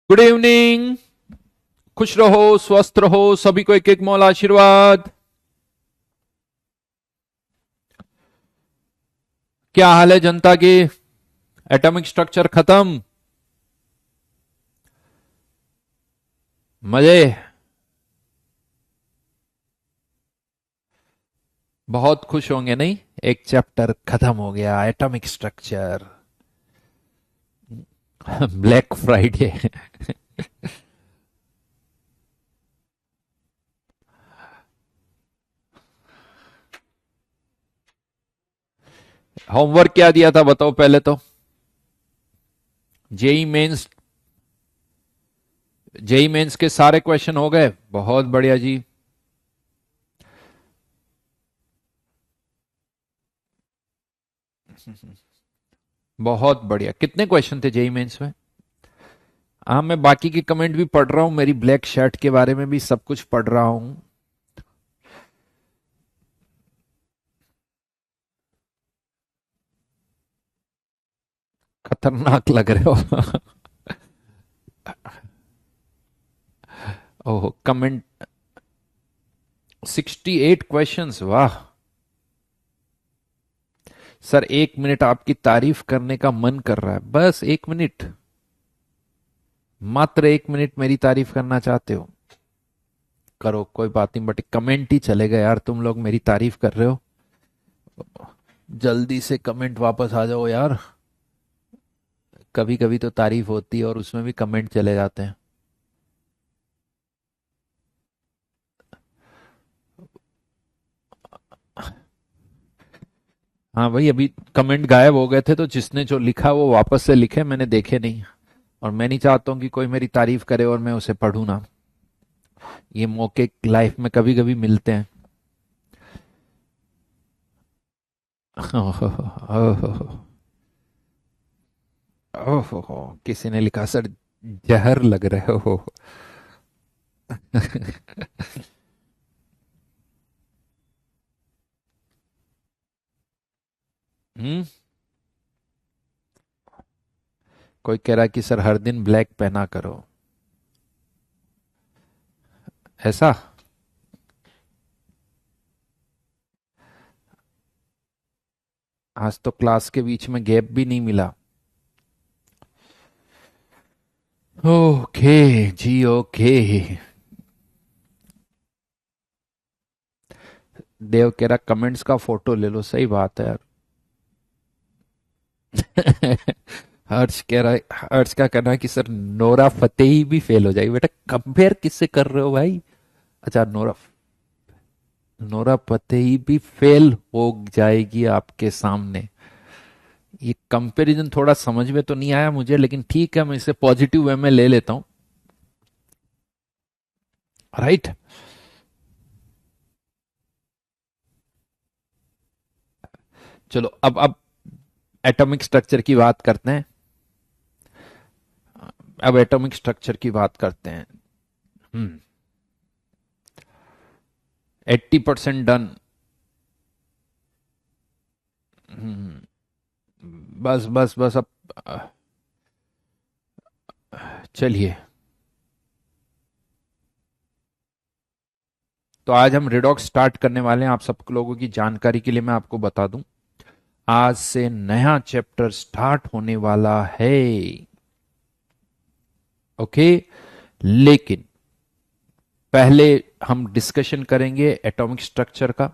Good evening. खुश रहो, स्वस्थ रहो, सभी को एक एक मौला आशीर्वाद। क्या हाल है जनता की? एटॉमिक स्ट्रक्चर खत्म? मजे? बहुत खुश होंगे नहीं? एक चैप्टर खत्म हो गया, atomic structure. Black Friday. Homework क्या दिया था बताओ पहले तो। जेई मेंस, जेई मेंस के सारे क्वेश्चन हो गए? बहुत बढ़िया जी। बहुत बढ़िया। कितने क्वेश्चन थे जेई मेंस में? हाँ, मैं बाकी की कमेंट भी पढ़ रहा हूं, मेरी ब्लैक शर्ट के बारे में भी सब कुछ पढ़ रहा हूं। खतरनाक लग रहे हो। ओह, कमेंट। 68 क्वेश्चंस, वाह। सर 1 मिनट आपकी तारीफ करने का मन कर रहा है, बस 1 मिनट। मात्र 1 मिनट मेरी तारीफ करना चाहते हो? करो, कोई बात नहीं, बट कमेंट ही चलेगा यार, तुम लोग मेरी तारीफ कर रहे हो। जल्दी से कमेंट वापस आ जाओ यार। कभी कभी तो तारीफ होती है और उसमें भी कमेंट चले जाते हैं। हाँ भाई, अभी कमेंट गायब हो गए थे तो जिसने जो लिखा वो वापस से लिखे, मैंने देखे नहीं। और मैं नहीं चाहता हूं कि कोई मेरी तारीफ करे और मैं उसे पढ़ूं ना। ये मौके लाइफ में कभी कभी मिलते हैं। ओहो, ओहो, किसी ने लिखा सर जहर लग रहे हो। हम्म। कोई कह रहा है कि सर हर दिन ब्लैक पहना करो। ऐसा? आज तो क्लास के बीच में गैप भी नहीं मिला। ओके जी, ओके। देव कह रहा कमेंट्स का फोटो ले लो, सही बात है यार। हर्ष कह रहा है, हर्ष का कहना है कि सर नोरा फतेही भी फेल हो जाएगी। बेटा कंपेयर किससे कर रहे हो भाई? अच्छा, नोरा, नोरा फतेही भी फेल हो जाएगी आपके सामने? ये कंपैरिजन थोड़ा समझ में तो नहीं आया मुझे, लेकिन ठीक है, मैं इसे पॉजिटिव वे में ले लेता हूं। राइट। चलो, अब एटॉमिक स्ट्रक्चर की बात करते हैं। अब एटॉमिक स्ट्रक्चर की बात करते हैं। 80% डन। बस बस बस, अब चलिए। तो आज हम रिडॉक्स स्टार्ट करने वाले हैं। आप सब लोगों की जानकारी के लिए मैं आपको बता दूं, आज से नया चैप्टर स्टार्ट होने वाला है। ओके। लेकिन पहले हम डिस्कशन करेंगे एटॉमिक स्ट्रक्चर का,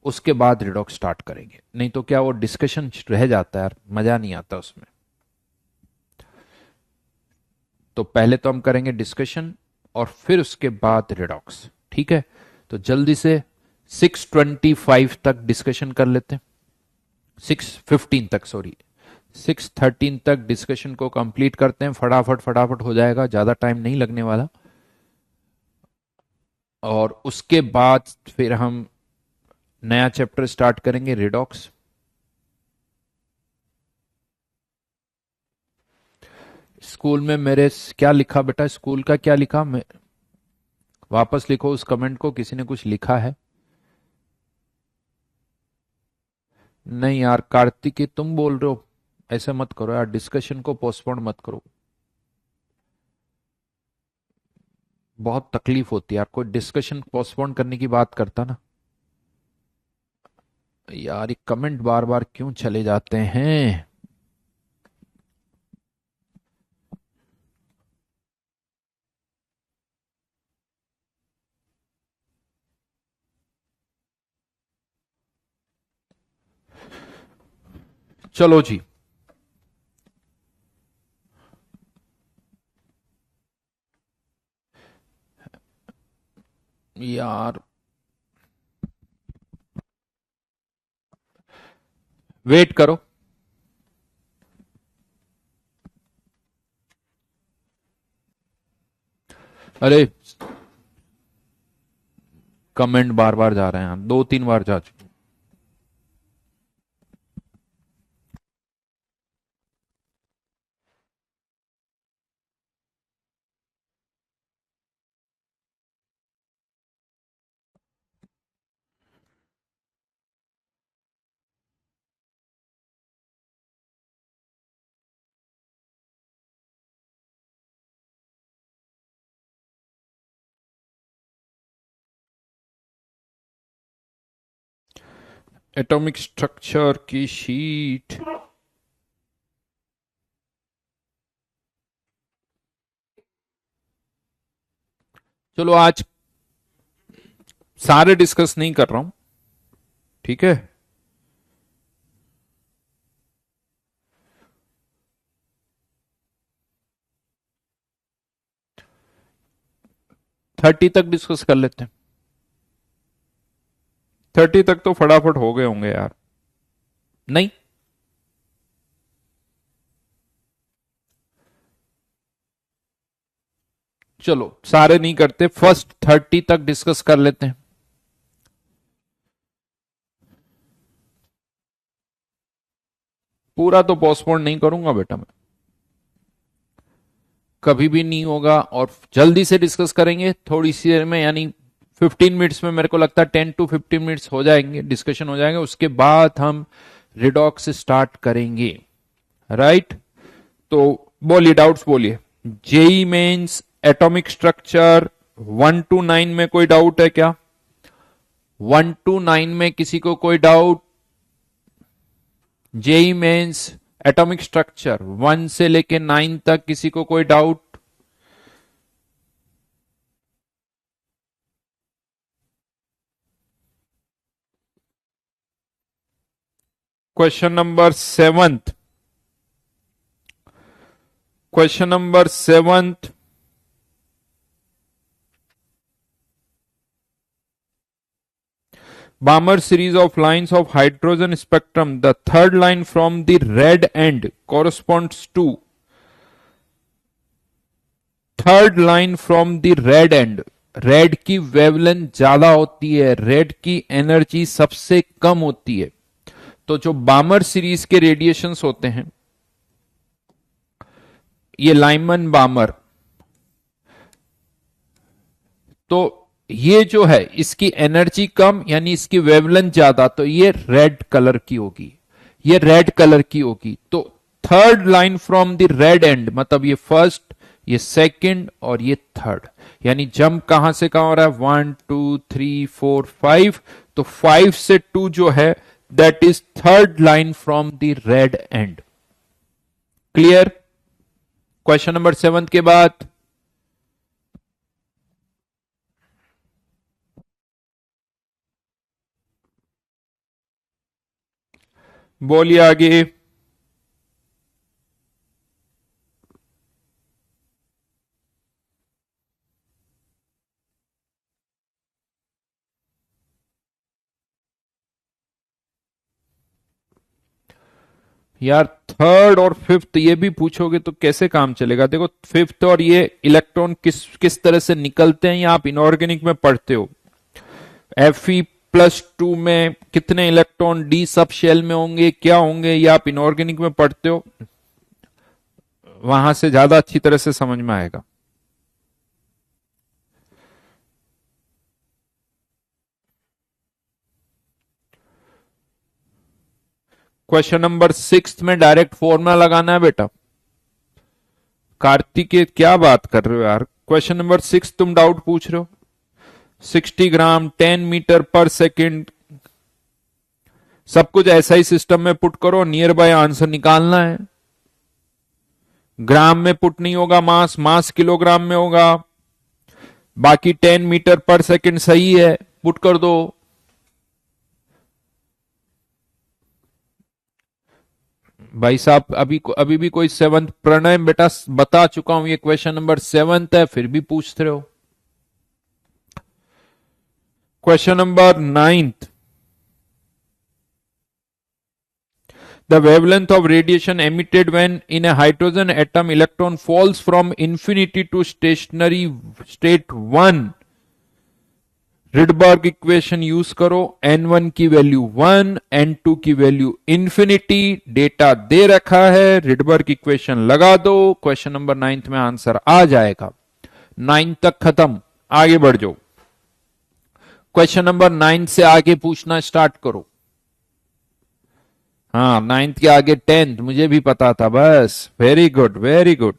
उसके बाद रिडॉक्स स्टार्ट करेंगे। नहीं तो क्या वो डिस्कशन रह जाता है यार, मजा नहीं आता उसमें। तो पहले तो हम करेंगे डिस्कशन और फिर उसके बाद रिडॉक्स, ठीक है? तो जल्दी से 6:25 तक डिस्कशन कर लेते हैं। 6:15 तक, सॉरी, 6:13 तक डिस्कशन को कंप्लीट करते हैं। फटाफट फटाफट हो जाएगा, ज्यादा टाइम नहीं लगने वाला। और उसके बाद फिर हम नया चैप्टर स्टार्ट करेंगे, रिडॉक्स। स्कूल में मेरे क्या लिखा बेटा? स्कूल का क्या लिखा? वापस लिखो उस कमेंट को, किसी ने कुछ लिखा है? नहीं यार कार्तिकी, तुम बोल रहे हो? ऐसे मत करो यार, डिस्कशन को पोस्टपोन मत करो। बहुत तकलीफ होती है यार, कोई डिस्कशन पोस्टपोन करने की बात करता ना। यार ये कमेंट बार बार क्यों चले जाते हैं। चलो जी। यार वेट करो। अरे कमेंट बार बार जा रहे हैं, 2-3 बार जा चुके। एटॉमिक स्ट्रक्चर की शीट। चलो आज सारे डिस्कस नहीं कर रहा हूं, ठीक है। 30 तक डिस्कस कर लेते हैं। 30 तक तो फटाफट हो गए होंगे यार। नहीं, चलो सारे नहीं करते, फर्स्ट 30 तक डिस्कस कर लेते हैं। पूरा तो पोस्टपोन नहीं करूंगा बेटा मैं, कभी भी नहीं होगा। और जल्दी से डिस्कस करेंगे थोड़ी सी देर में, यानी 15 मिनट्स में। मेरे को लगता है 10 to 15 मिनट्स हो जाएंगे, डिस्कशन हो जाएंगे, उसके बाद हम रिडॉक्स स्टार्ट करेंगे। राइट, तो बोलिए, डाउट्स बोलिए। JEE Mains atomic structure 1 to 9 में कोई डाउट है क्या? 1 to 9 में किसी को कोई doubt? JEE Mains atomic structure 1 से लेके 9 तक किसी को कोई doubt? Question number 7th, question number 7th। Balmer series of lines of hydrogen spectrum. The third line from the red end corresponds to third line from the red and. Red की wavelength ज्यादा होती है, red की energy सबसे कम होती है। तो जो बामर सीरीज के रेडिएशंस होते हैं, ये लाइमन बामर, तो ये जो है इसकी एनर्जी कम, यानी इसकी वेवलेंथ ज्यादा, तो ये रेड कलर की होगी, ये रेड कलर की होगी। तो third line from the red and, मतलब ये फर्स्ट, ये सेकंड और ये थर्ड, यानी जंप कहां से कहां हो रहा है? 1 2 3 4 5। तो 5 से 2 जो है, that is third line from the red and. Clear? Question number 7 के बाद बोलिए आगे। यार थर्ड और फिफ्थ ये भी पूछोगे तो कैसे काम चलेगा? देखो फिफ्थ और ये इलेक्ट्रॉन किस किस तरह से निकलते हैं, या आप इनऑर्गेनिक में पढ़ते हो। Fe+2 में कितने इलेक्ट्रॉन डी सब शेल में होंगे, क्या होंगे, ये आप इनऑर्गेनिक में पढ़ते हो, वहां से ज्यादा अच्छी तरह से समझ में आएगा। क्वेश्चन नंबर 6 में डायरेक्ट फॉर्मूला लगाना है बेटा। कार्तिकेय क्या बात कर रहे हो यार, क्वेश्चन नंबर 6 तुम डाउट पूछ रहे हो। 60 ग्राम 10 मीटर पर सेकेंड, सब कुछ ऐसा ही सिस्टम में पुट करो, नियर बाय आंसर निकालना है। ग्राम में पुट नहीं होगा, मास मास किलोग्राम में होगा। बाकी 10 मीटर पर सेकेंड सही है, पुट कर दो। भाई साहब अभी भी कोई सेवंथ प्रणय बेटा बता चुका हूं, ये क्वेश्चन नंबर 7 है, फिर भी पूछते रहो। Question number 9, the wavelength of radiation emitted when in a hydrogen atom electron falls from infinity to stationary state 1, Rydberg equation use करो। n1 की वैल्यू 1, n2 की वैल्यू इंफिनिटी, डेटा दे रखा है, रिडबर्ग इक्वेशन लगा दो, क्वेश्चन नंबर 9 में answer आ जाएगा। 9 तक खत्म, आगे बढ़ जाओ। क्वेश्चन नंबर 9 से आगे पूछना स्टार्ट करो। हाँ, 9th के आगे 10th मुझे भी पता था, बस very good very good.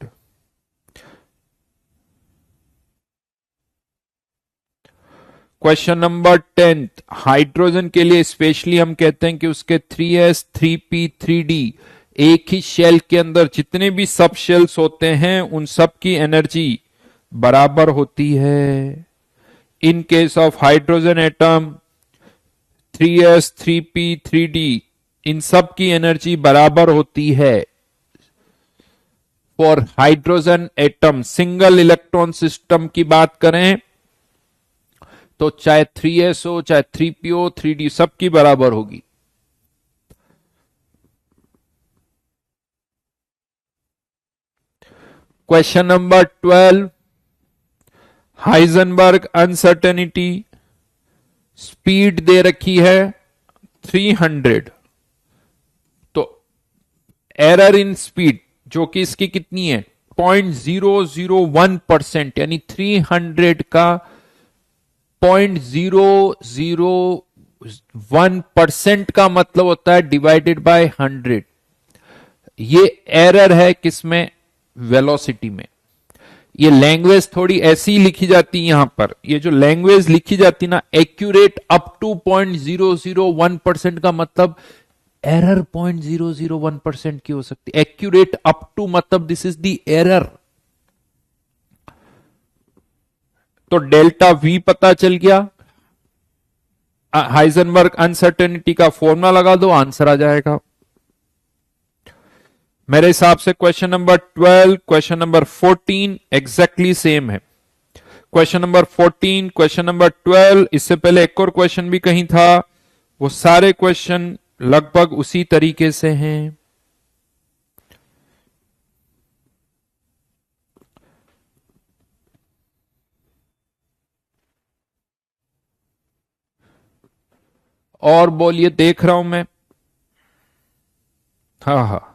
Question number 10th, hydrogen के लिए स्पेशली हम कहते हैं कि उसके 3s 3p 3d, एक ही शेल के अंदर जितने भी सब शेल्स होते हैं उन सब की एनर्जी बराबर होती है। In case of hydrogen atom 3s 3p 3d, इन सब की एनर्जी बराबर होती है। For hydrogen atom single electron system की बात करें तो चाहे 3s हो चाहे 3p हो 3d सबकी बराबर होगी। Question number 12, Heisenberg uncertainty, speed दे रखी है 300, तो एरर इन स्पीड जो कि इसकी कितनी है 0.001%, यानी 300 का 0.001% का मतलब होता है डिवाइडेड बाय 100। ये एरर है किसमें, वेलोसिटी में। ये लैंग्वेज थोड़ी ऐसी ही लिखी जाती है यहां पर, ये जो लैंग्वेज लिखी जाती ना एक्यूरेट अप टू 0.001% का मतलब एरर 0.001% की हो सकती है। एक्यूरेट अप टू मतलब दिस इज द एरर। तो डेल्टा वी पता चल गया, हाइजेनबर्ग अनसर्टेनिटी का फॉर्मूला लगा दो, आंसर आ जाएगा। मेरे हिसाब से question number 12 question number 14 exactly same है। क्वेश्चन नंबर 14 क्वेश्चन नंबर 12, इससे पहले एक और क्वेश्चन भी कहीं था, वो सारे क्वेश्चन लगभग उसी तरीके से हैं। और बोलिए, देख रहा हूं मैं। हाँ हाँ,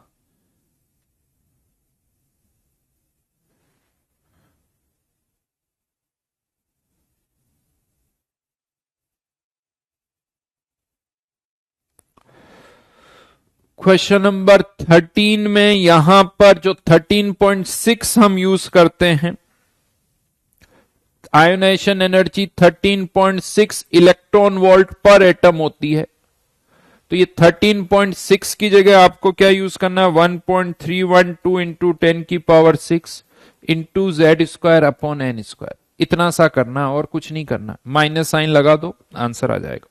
क्वेश्चन नंबर 13 में यहां पर जो 13.6 हम यूज करते हैं, आयोनाइजेशन एनर्जी 13.6 इलेक्ट्रॉन वोल्ट पर एटम होती है। तो ये 13.6 की जगह आपको क्या यूज करना है 1.312 into 10⁻6 into Z square upon N square, इतना सा करना और कुछ नहीं करना। माइनस साइन लगा दो, आंसर आ जाएगा।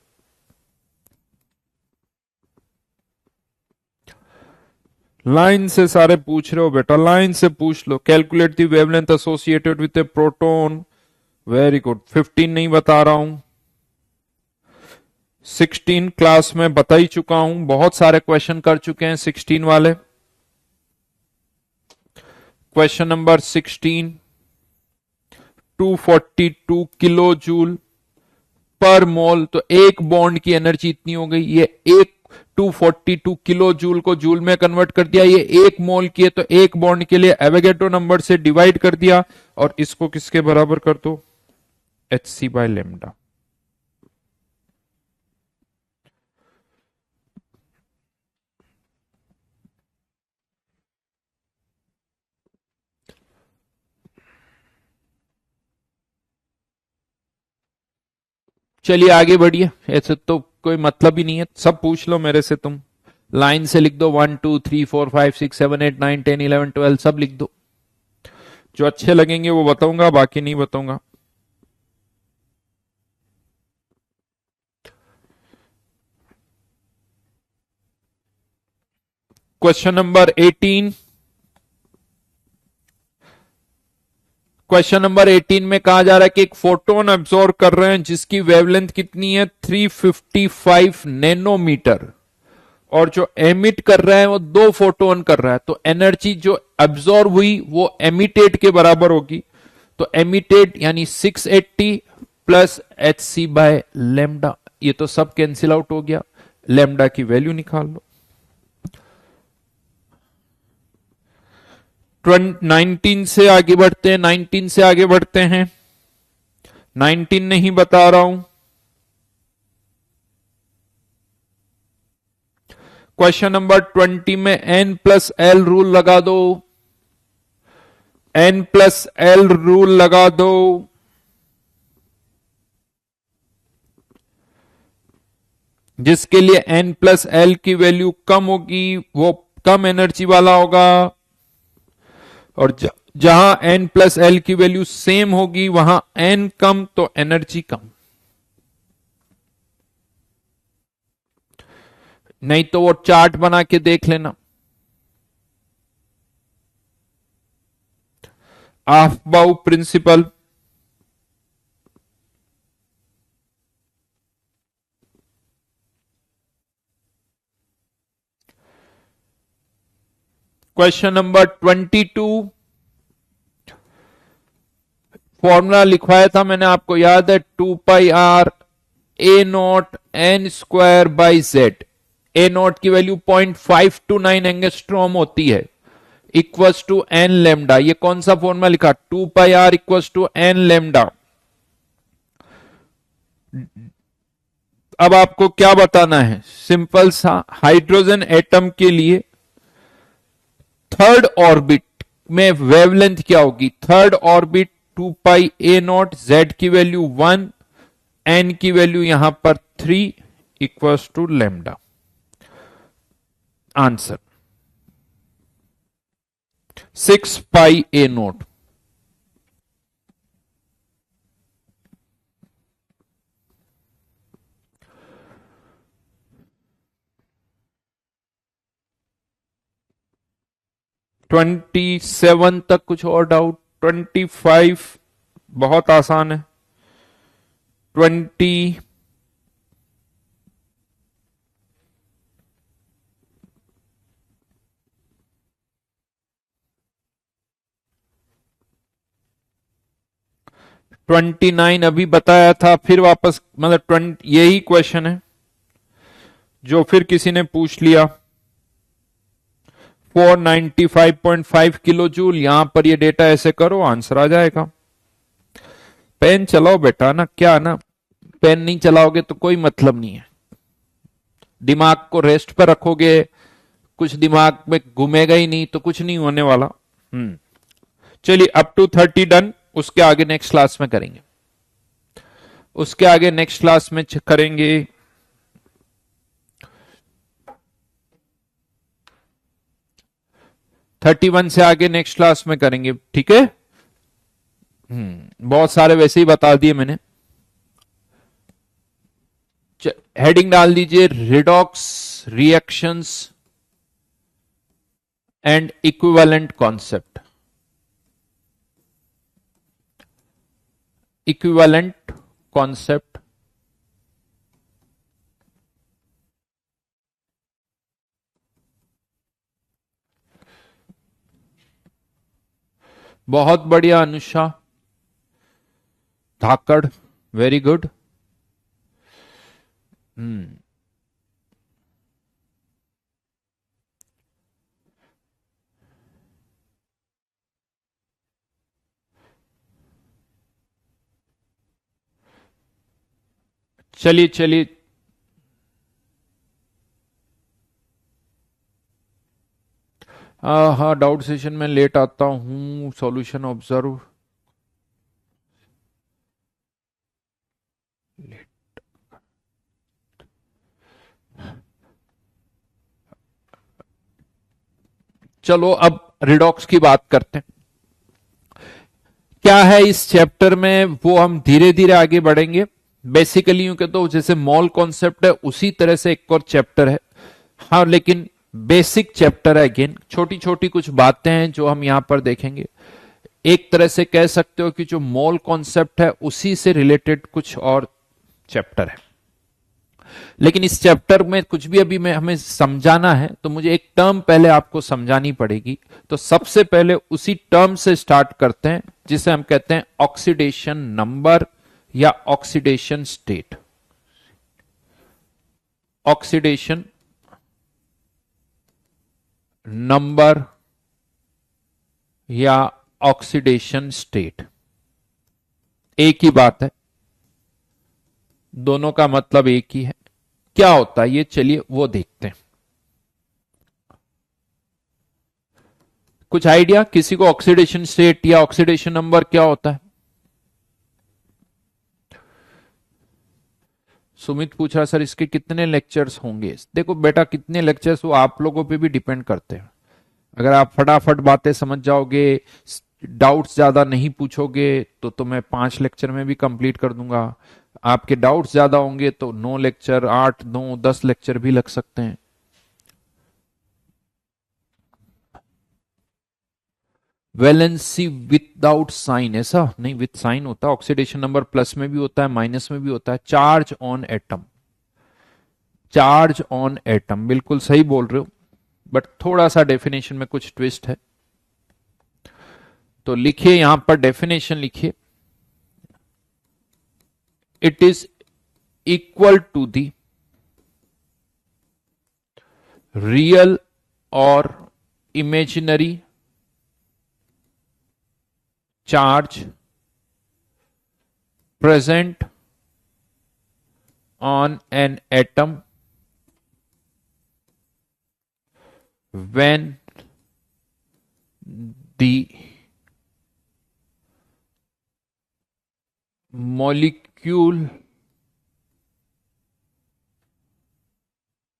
लाइन से सारे पूछ रहे हो बेटा, लाइन से पूछ लो। Calculate the wavelength associated with a proton, very good. 15 नहीं बता रहा हूं, 16 क्लास में बता ही चुका हूं, बहुत सारे क्वेश्चन कर चुके हैं 16 वाले। क्वेश्चन नंबर 16, 242 किलो जूल पर मोल, तो एक बॉन्ड की एनर्जी इतनी हो गई। ये एक 242 किलो जूल को जूल में कन्वर्ट कर दिया, ये एक मोल की है, तो एक बॉन्ड के लिए एवोगैड्रो नंबर से डिवाइड कर दिया और इसको किसके बराबर कर दो, hc/λ। चलिए आगे बढ़िए, ऐसे तो कोई मतलब ही नहीं है, सब पूछ लो मेरे से तुम। लाइन से लिख दो, 1 2 3 4 5 6 7 8 9 10 11 12 सब लिख दो। जो अच्छे लगेंगे वो बताऊंगा, बाकी नहीं बताऊंगा। Question number 18। क्वेश्चन नंबर 18 में कहा जा रहा है कि एक फोटोन एब्जॉर्ब कर रहे हैं जिसकी वेवलेंथ कितनी है, 355 नैनोमीटर, और जो एमिट कर रहा है वो दो फोटोन कर रहा है, तो एनर्जी जो एब्जॉर्ब हुई वो एमिटेड के बराबर होगी। तो एमिटेड यानी 680 plus H C by lambda, ये तो सब कैंसिल आउट हो गया, लेमडा की वैल्यू निकाल लो। 19 से आगे बढ़ते हैं, 19 से आगे बढ़ते हैं। 19 नहीं बता रहा हूं। क्वेश्चन नंबर 20 में एन प्लस एल रूल लगा दो, एन प्लस एल रूल लगा दो। जिसके लिए एन प्लस एल की वैल्यू कम होगी वो कम एनर्जी वाला होगा, और जहां एन प्लस एल की वैल्यू सेम होगी वहां एन कम तो एनर्जी कम। नहीं तो वो चार्ट बना के देख लेना। Aufbau principle. Question number 22। Formula लिखवाया था मैंने, आपको याद है, 2 pi r a nought n square by Z. A nought की वैल्यू 0.529 एंगस्ट्रॉम होती है, इक्वल्स टू एन लेमडा। ये कौन सा फॉर्मूला लिखा, 2 pi r equals to n lambda. अब आपको क्या बताना है, सिंपल सा, हाइड्रोजन एटम के लिए थर्ड ऑर्बिट में वेवलेंथ क्या होगी। Third orbit 2 pi a naught, Z की वैल्यू 1, एन की वैल्यू यहां पर 3, equals to lambda. Answer 6 pi a naught. Twenty seven तक कुछ और डाउट, 25 बहुत आसान है, 20, 29 अभी बताया था, फिर वापस मतलब 20, यही क्वेश्चन है जो फिर किसी ने पूछ लिया। 495.5 किलो जूल, यहां पर ये डेटा ऐसे करो आंसर आ जाएगा। पेन चलाओ बेटा ना, क्या ना, पेन नहीं चलाओगे तो कोई मतलब नहीं है। दिमाग को रेस्ट पर रखोगे, कुछ दिमाग में घूमेगा ही नहीं तो कुछ नहीं होने वाला। चलिए अप टू 30 डन, उसके आगे नेक्स्ट क्लास में करेंगे, उसके आगे नेक्स्ट क्लास में करेंगे। 31 से आगे नेक्स्ट क्लास में करेंगे, ठीक है। बहुत सारे वैसे ही बता दिए मैंने। हेडिंग डाल दीजिए, redox reactions and equivalent concept. Equivalent concept. बहुत बढ़िया अनुषा धाकड़, वेरी गुड। चलिए चलिए, हाँ डाउट सेशन में लेट आता हूँ, सॉल्यूशन ऑब्जर्व। चलो अब रिडॉक्स की बात करते हैं। क्या है इस चैप्टर में वो हम धीरे धीरे आगे बढ़ेंगे। बेसिकली यूं कहते हो जैसे मॉल कॉन्सेप्ट है उसी तरह से एक और चैप्टर है। हाँ, लेकिन बेसिक चैप्टर है। अगेन छोटी छोटी कुछ बातें हैं जो हम यहां पर देखेंगे। एक तरह से कह सकते हो कि जो मॉल कॉन्सेप्ट है उसी से रिलेटेड कुछ और चैप्टर है। लेकिन इस चैप्टर में कुछ भी अभी मैं हमें समझाना है तो मुझे एक टर्म पहले आपको समझानी पड़ेगी। तो सबसे पहले उसी टर्म से स्टार्ट करते हैं जिसे हम कहते हैं ऑक्सीडेशन नंबर या ऑक्सीडेशन स्टेट। ऑक्सीडेशन नंबर या ऑक्सीडेशन स्टेट एक ही बात है, दोनों का मतलब एक ही है। क्या होता है ये चलिए वो देखते हैं। कुछ आइडिया किसी को ऑक्सीडेशन स्टेट या ऑक्सीडेशन नंबर क्या होता है? सुमित पूछ रहा सर इसके कितने लेक्चर्स होंगे। देखो बेटा कितने लेक्चर्स वो आप लोगों पे भी डिपेंड करते हैं। अगर आप फटाफट बातें समझ जाओगे, डाउट्स ज्यादा नहीं पूछोगे तो मैं 5 लेक्चर में भी कंप्लीट कर दूंगा। आपके डाउट्स ज्यादा होंगे तो 9 लेक्चर, 8, 9, 10 लेक्चर भी लग सकते हैं। वैलेंसी विदाउट साइन, ऐसा नहीं, विथ साइन होता है। ऑक्सीडेशन नंबर प्लस में भी होता है, माइनस में भी होता है। Charge on atom, charge on atom, बिल्कुल सही बोल रहे हो, बट थोड़ा सा डेफिनेशन में कुछ ट्विस्ट है। तो लिखिए यहां पर डेफिनेशन लिखिए, it is equal to the real और imaginary charge present on an atom when the molecule,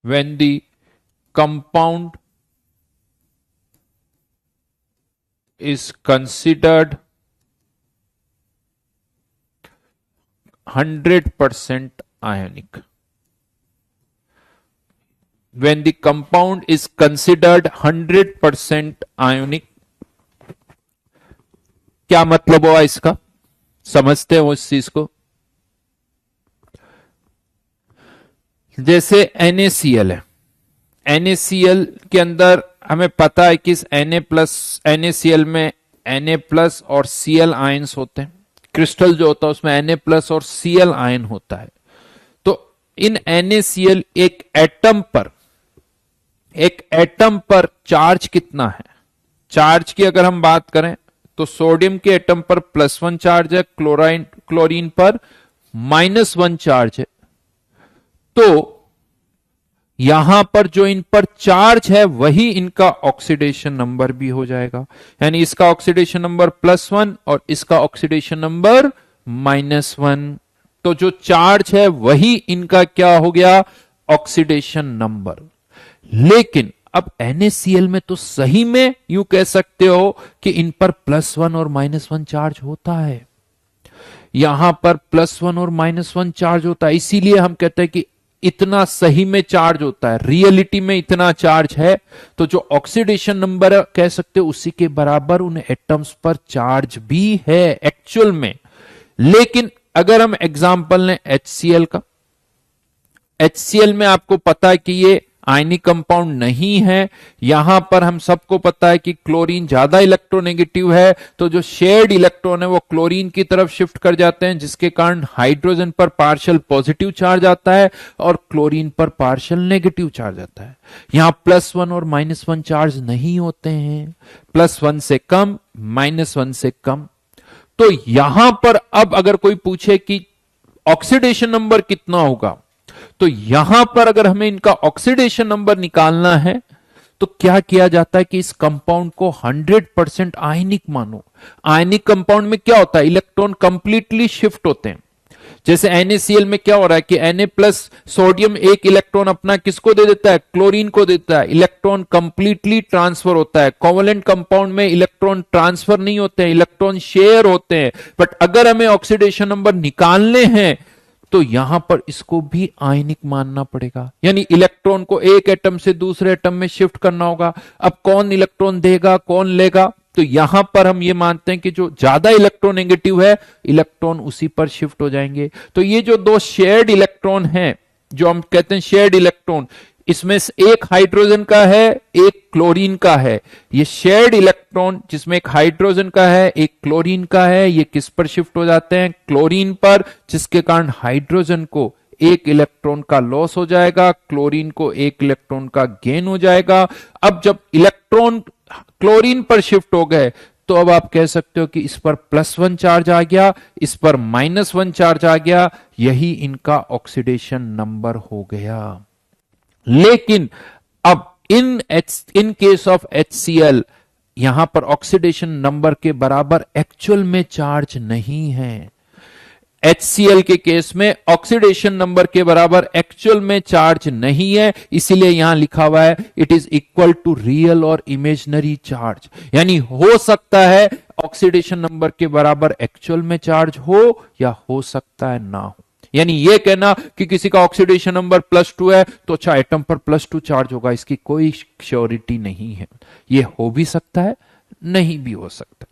when the compound is considered 100% ionic. When the compound is considered 100% ionic, क्या मतलब हुआ इसका? समझते हो इस चीज को? जैसे NaCl है, NaCl के अंदर हमें पता है कि इस NaCl में Na+ और Cl आयंस होते हैं। क्रिस्टल जो होता है उसमें Na+ और Cl आयन होता है। तो इन NaCl एक एटम पर चार्ज कितना है? चार्ज की अगर हम बात करें तो सोडियम के एटम पर +1 चार्ज है, क्लोरीन पर -1 चार्ज है। तो यहां पर जो इन पर चार्ज है वही इनका ऑक्सीडेशन नंबर भी हो जाएगा। यानी इसका ऑक्सीडेशन नंबर +1 और इसका ऑक्सीडेशन नंबर -1। तो जो चार्ज है वही इनका क्या हो गया? Oxidation number. लेकिन अब NaCl में तो सही में यूं कह सकते हो कि इन पर +1 और -1 चार्ज होता है। यहां पर +1 और -1 चार्ज होता है, इसीलिए हम कहते हैं कि इतना सही में चार्ज होता है, रियलिटी में इतना चार्ज है। तो जो ऑक्सीडेशन नंबर कह सकते हो उसी के बराबर उन एटम्स पर चार्ज भी है एक्चुअल में। लेकिन अगर हम एग्जांपल लें HCl का, HCl में आपको पता है कि ये आयनिक कंपाउंड नहीं है। यहां पर हम सबको पता है कि क्लोरीन ज्यादा इलेक्ट्रोनेगेटिव है, तो जो शेयर्ड इलेक्ट्रॉन है वो क्लोरीन की तरफ शिफ्ट कर जाते हैं, जिसके कारण हाइड्रोजन पर पार्शियल पॉजिटिव चार्ज आता है और क्लोरीन पर पार्शियल नेगेटिव चार्ज आता है। यहां +1 और -1 चार्ज नहीं होते हैं, +1 से कम, -1 से कम। तो यहां पर अब अगर कोई पूछे कि ऑक्सीडेशन नंबर कितना होगा, तो यहां पर अगर हमें इनका ऑक्सीडेशन नंबर निकालना है तो क्या किया जाता है कि इस कंपाउंड को 100% आयनिक मानो। आयनिक कंपाउंड में क्या होता है? इलेक्ट्रॉन कंप्लीटली शिफ्ट होते हैं। जैसे NaCl में क्या हो रहा है कि Na प्लस सोडियम एक इलेक्ट्रॉन अपना किसको दे देता है, क्लोरीन को देता है, इलेक्ट्रॉन कंप्लीटली ट्रांसफर होता है। कोवलेंट कंपाउंड में इलेक्ट्रॉन ट्रांसफर नहीं होते हैं, इलेक्ट्रॉन शेयर होते हैं। बट अगर हमें ऑक्सीडेशन नंबर निकालने हैं तो यहां पर इसको भी आयनिक मानना पड़ेगा, यानी इलेक्ट्रॉन को एक एटम से दूसरे एटम में शिफ्ट करना होगा। अब कौन इलेक्ट्रॉन देगा कौन लेगा, तो यहां पर हम ये मानते हैं कि जो ज्यादा इलेक्ट्रोनेगेटिव है इलेक्ट्रॉन उसी पर शिफ्ट हो जाएंगे। तो ये जो दो शेयर्ड इलेक्ट्रॉन हैं, जो हम कहते हैं शेयर्ड इलेक्ट्रॉन, इसमें से एक हाइड्रोजन का है एक क्लोरीन का है। ये शेयर्ड इलेक्ट्रॉन जिसमें एक हाइड्रोजन का है एक क्लोरीन का है, ये किस पर शिफ्ट हो जाते हैं, क्लोरीन पर, जिसके कारण हाइड्रोजन को एक इलेक्ट्रॉन का लॉस हो जाएगा, क्लोरीन को एक इलेक्ट्रॉन का गेन हो जाएगा। अब जब इलेक्ट्रॉन क्लोरीन पर शिफ्ट हो गए तो अब आप कह सकते हो कि इस पर +1 चार्ज आ गया, इस पर -1 चार्ज आ गया, यही इनका ऑक्सीडेशन नंबर हो गया। लेकिन अब इन केस ऑफ HCl यहां पर ऑक्सीडेशन नंबर के बराबर एक्चुअल में चार्ज नहीं है। HCl के केस में ऑक्सीडेशन नंबर के बराबर एक्चुअल में चार्ज नहीं है, इसीलिए यहां लिखा हुआ है it is equal to real और इमेजिनरी चार्ज। यानी हो सकता है ऑक्सीडेशन नंबर के बराबर एक्चुअल में चार्ज हो या हो सकता है ना हो। यानी यह कहना कि किसी का ऑक्सीडेशन नंबर +2 है तो अच्छा एटम पर +2 चार्ज होगा, इसकी कोई श्योरिटी नहीं है। यह हो भी सकता है नहीं भी हो सकता,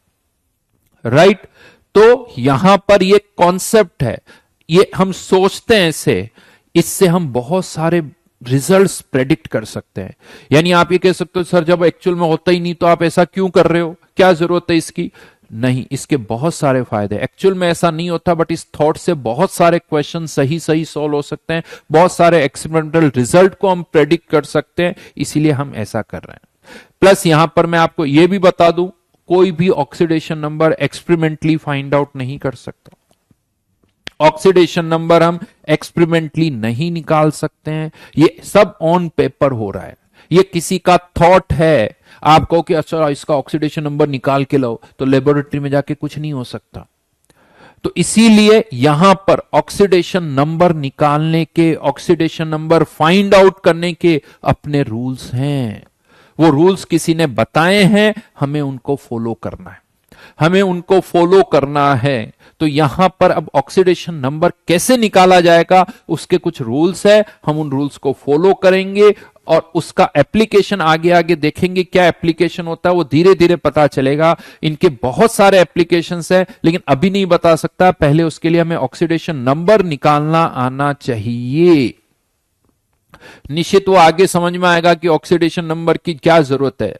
राइट। तो यहां पर ये कॉन्सेप्ट है, ये हम सोचते हैं इससे हम बहुत सारे रिजल्ट्स प्रेडिक्ट कर सकते हैं। यानी आप ये कह सकते हो सर जब एक्चुअल में होता ही नहीं तो आप ऐसा क्यों कर रहे हो, क्या जरूरत है इसकी। नहीं, इसके बहुत सारे फायदे। एक्चुअल में ऐसा नहीं होता बट इस थॉट से बहुत सारे क्वेश्चन सही सही सॉल्व हो सकते हैं, बहुत सारे एक्सपेरिमेंटल रिजल्ट को हम प्रेडिक्ट कर सकते हैं, इसीलिए हम ऐसा कर रहे हैं। प्लस यहां पर मैं आपको यह भी बता दूं, कोई भी oxidation number experimentally find out नहीं कर सकता। ऑक्सीडेशन नंबर हम एक्सपेरिमेंटली नहीं निकाल सकते हैं, ये सब ऑन पेपर हो रहा है, ये किसी का थॉट है। आप कहो कि अच्छा इसका ऑक्सीडेशन नंबर निकाल के लाओ, तो लेबोरेटरी में जाके कुछ नहीं हो सकता। तो इसीलिए यहां पर ऑक्सीडेशन नंबर निकालने के, ऑक्सीडेशन नंबर फाइंड आउट करने के अपने रूल्स हैं। वो रूल्स किसी ने बताए हैं, हमें उनको फॉलो करना है, हमें उनको फॉलो करना है। तो यहां पर अब ऑक्सीडेशन नंबर कैसे निकाला जाएगा उसके कुछ रूल्स है, हम उन रूल्स को फॉलो करेंगे और उसका एप्लीकेशन आगे आगे देखेंगे। क्या एप्लीकेशन होता है वो धीरे धीरे पता चलेगा। इनके बहुत सारे एप्लीकेशंस है लेकिन अभी नहीं बता सकता, पहले उसके लिए हमें ऑक्सीडेशन नंबर निकालना आना चाहिए। निश्चित वो आगे समझ में आएगा कि ऑक्सीडेशन नंबर की क्या जरूरत है,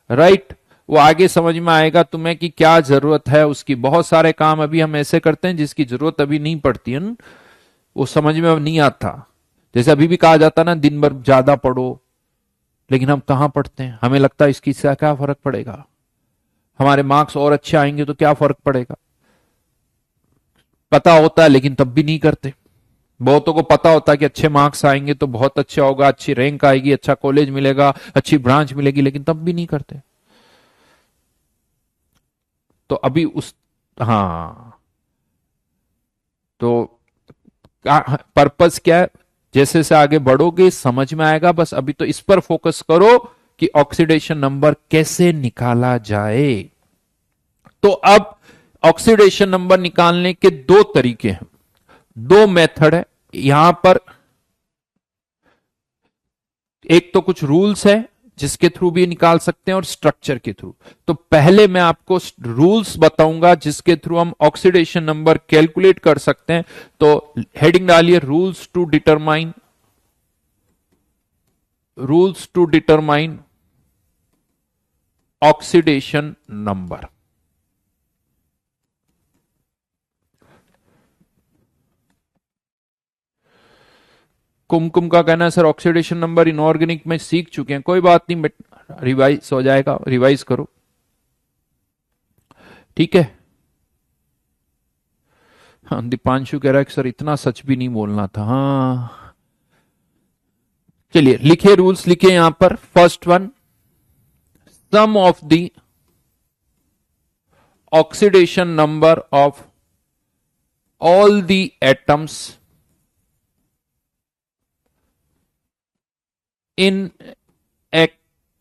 राइट। वो आगे समझ में आएगा तुम्हें कि क्या जरूरत है उसकी। बहुत सारे काम अभी हम ऐसे करते हैं जिसकी जरूरत अभी नहीं पड़ती है, वो समझ में नहीं आता। जैसे अभी भी कहा जाता ना दिन भर ज्यादा पढ़ो, लेकिन हम कहां पढ़ते हैं, हमें लगता है इसकी से क्या फर्क पड़ेगा, हमारे मार्क्स और अच्छे आएंगे तो क्या फर्क पड़ेगा। पता होता है लेकिन तब भी नहीं करते। बहुतों को पता होता है कि अच्छे मार्क्स आएंगे तो बहुत अच्छा होगा, अच्छी रैंक आएगी, अच्छा कॉलेज मिलेगा, अच्छी ब्रांच मिलेगी, लेकिन तब भी नहीं करते। तो अभी तो पर्पस क्या है, जैसे से आगे बढ़ोगे समझ में आएगा। बस अभी तो इस पर फोकस करो कि ऑक्सीडेशन नंबर कैसे निकाला जाए। तो अब ऑक्सीडेशन नंबर निकालने के दो तरीके हैं, दो मेथड है यहां पर। एक तो कुछ रूल्स है जिसके थ्रू भी निकाल सकते हैं और स्ट्रक्चर के थ्रू। तो पहले मैं आपको रूल्स बताऊंगा जिसके थ्रू हम ऑक्सीडेशन नंबर कैलकुलेट कर सकते हैं। तो हेडिंग डालिए rules to determine oxidation number. Kumkum का कहना है सर ऑक्सीडेशन नंबर इनऑर्गेनिक में सीख चुके हैं, कोई बात नहीं, रिवाइज हो जाएगा, रिवाइज करो, ठीक है। हाँ, दीपांशु कह रहा है कि सर इतना सच भी नहीं बोलना था। हाँ चलिए लिखे रूल्स, लिखे यहां पर। First one, sum of the oxidation number of all the atoms in a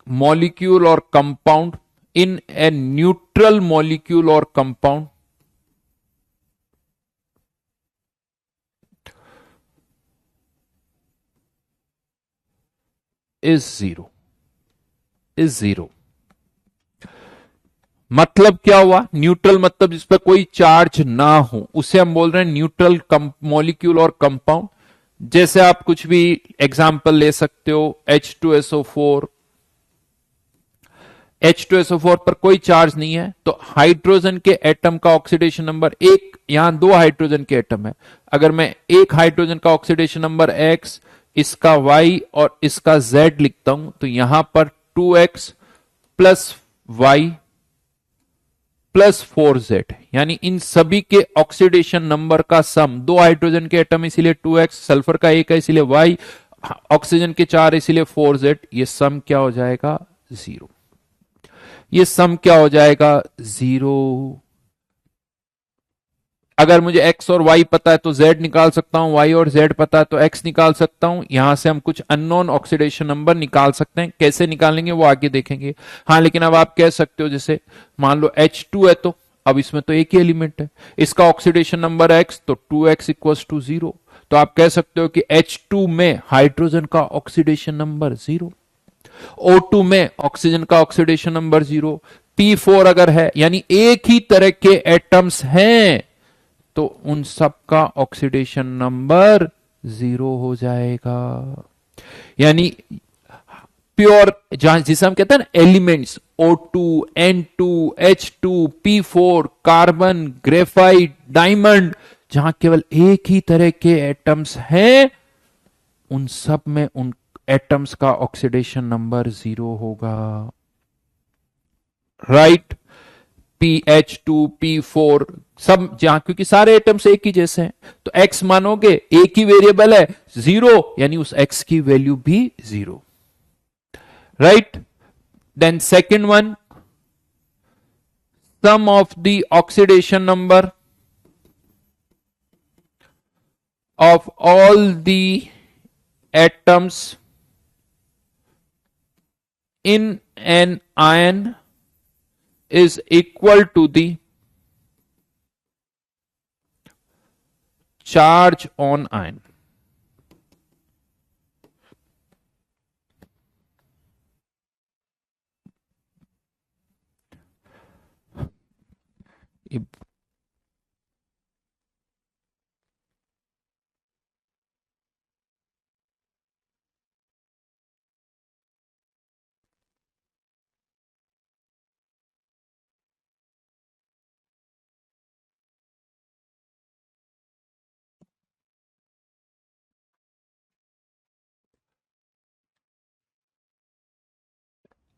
molecule or compound, in a neutral molecule or compound, is zero. is zero. मतलब क्या हुआ? न्यूट्रल मतलब जिस पर कोई चार्ज ना हो, उसे हम बोल रहे हैं न्यूट्रल मॉलिक्यूल और कंपाउंड। जैसे आप कुछ भी एग्जांपल ले सकते हो, H2SO4। H2SO4 पर कोई चार्ज नहीं है, तो हाइड्रोजन के एटम का ऑक्सीडेशन नंबर एक, यहां दो हाइड्रोजन के एटम है, अगर मैं एक हाइड्रोजन का ऑक्सीडेशन नंबर X, इसका Y और इसका Z लिखता हूं, तो यहां पर 2X plus Y plus 4Z, यानी इन सभी के ऑक्सीडेशन नंबर का सम, दो हाइड्रोजन के एटम इसीलिए 2X, सल्फर का एक है इसीलिए Y, ऑक्सीजन के चार इसीलिए 4Z, ये सम क्या हो जाएगा? जीरो। ये सम क्या हो जाएगा? जीरो। अगर मुझे x और y पता है तो z निकाल सकता हूं, y और z पता है तो x निकाल सकता हूं। यहां से हम कुछ अननोन ऑक्सीडेशन नंबर निकाल सकते हैं, कैसे निकालेंगे वो आगे देखेंगे। हाँ, लेकिन अब आप कह सकते हो, जैसे मान लो H2 है, तो अब इसमें तो एक ही एलिमेंट है, इसका ऑक्सीडेशन नंबर x, तो 2x इक्वल्स टू जीरो। तो आप कह सकते हो कि H2 में हाइड्रोजन का ऑक्सीडेशन नंबर जीरो, O2 में ऑक्सीजन का ऑक्सीडेशन नंबर जीरो, P4 अगर है, यानी एक ही तरह के एटम्स हैं, तो उन सब का ऑक्सीडेशन नंबर जीरो हो जाएगा। यानी प्योर, जहां जिसे हम कहते हैं ना elements, O2, N2, H2, P4, carbon, graphite, diamond, जहां केवल एक ही तरह के एटम्स हैं, उन सब में उन एटम्स का ऑक्सीडेशन नंबर जीरो होगा। राइट? PH2, P4 सब, जहां क्योंकि सारे एटम्स एक ही जैसे हैं, तो x मानोगे, एक ही वेरिएबल है जीरो, यानी उस x की वैल्यू भी zero. Right? Then second one, sum of the oxidation number of all the atoms in an ion is equal to the charge on ion.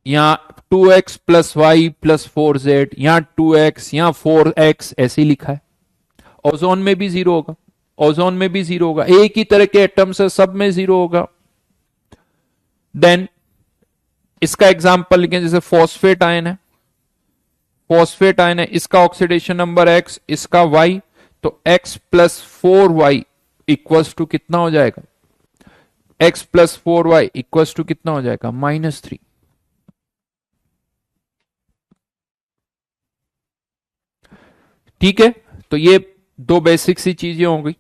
यहां 2x plus Y plus 4z, यहां 2x, यहां 4x ऐसे ही लिखा है। Ozone में भी zero होगा, ozone में भी जीरो होगा, एक ही तरह के एटम्स है, सब में जीरो होगा। देन इसका एग्जांपल लिखें, जैसे फॉस्फेट आयन है, फॉस्फेट आयन है, इसका ऑक्सीडेशन नंबर x, इसका y, तो x plus 4y equals to कितना हो जाएगा? x plus 4y equals to कितना हो जाएगा? -3। ठीक है, तो ये दो बेसिक सी चीजें हो गई।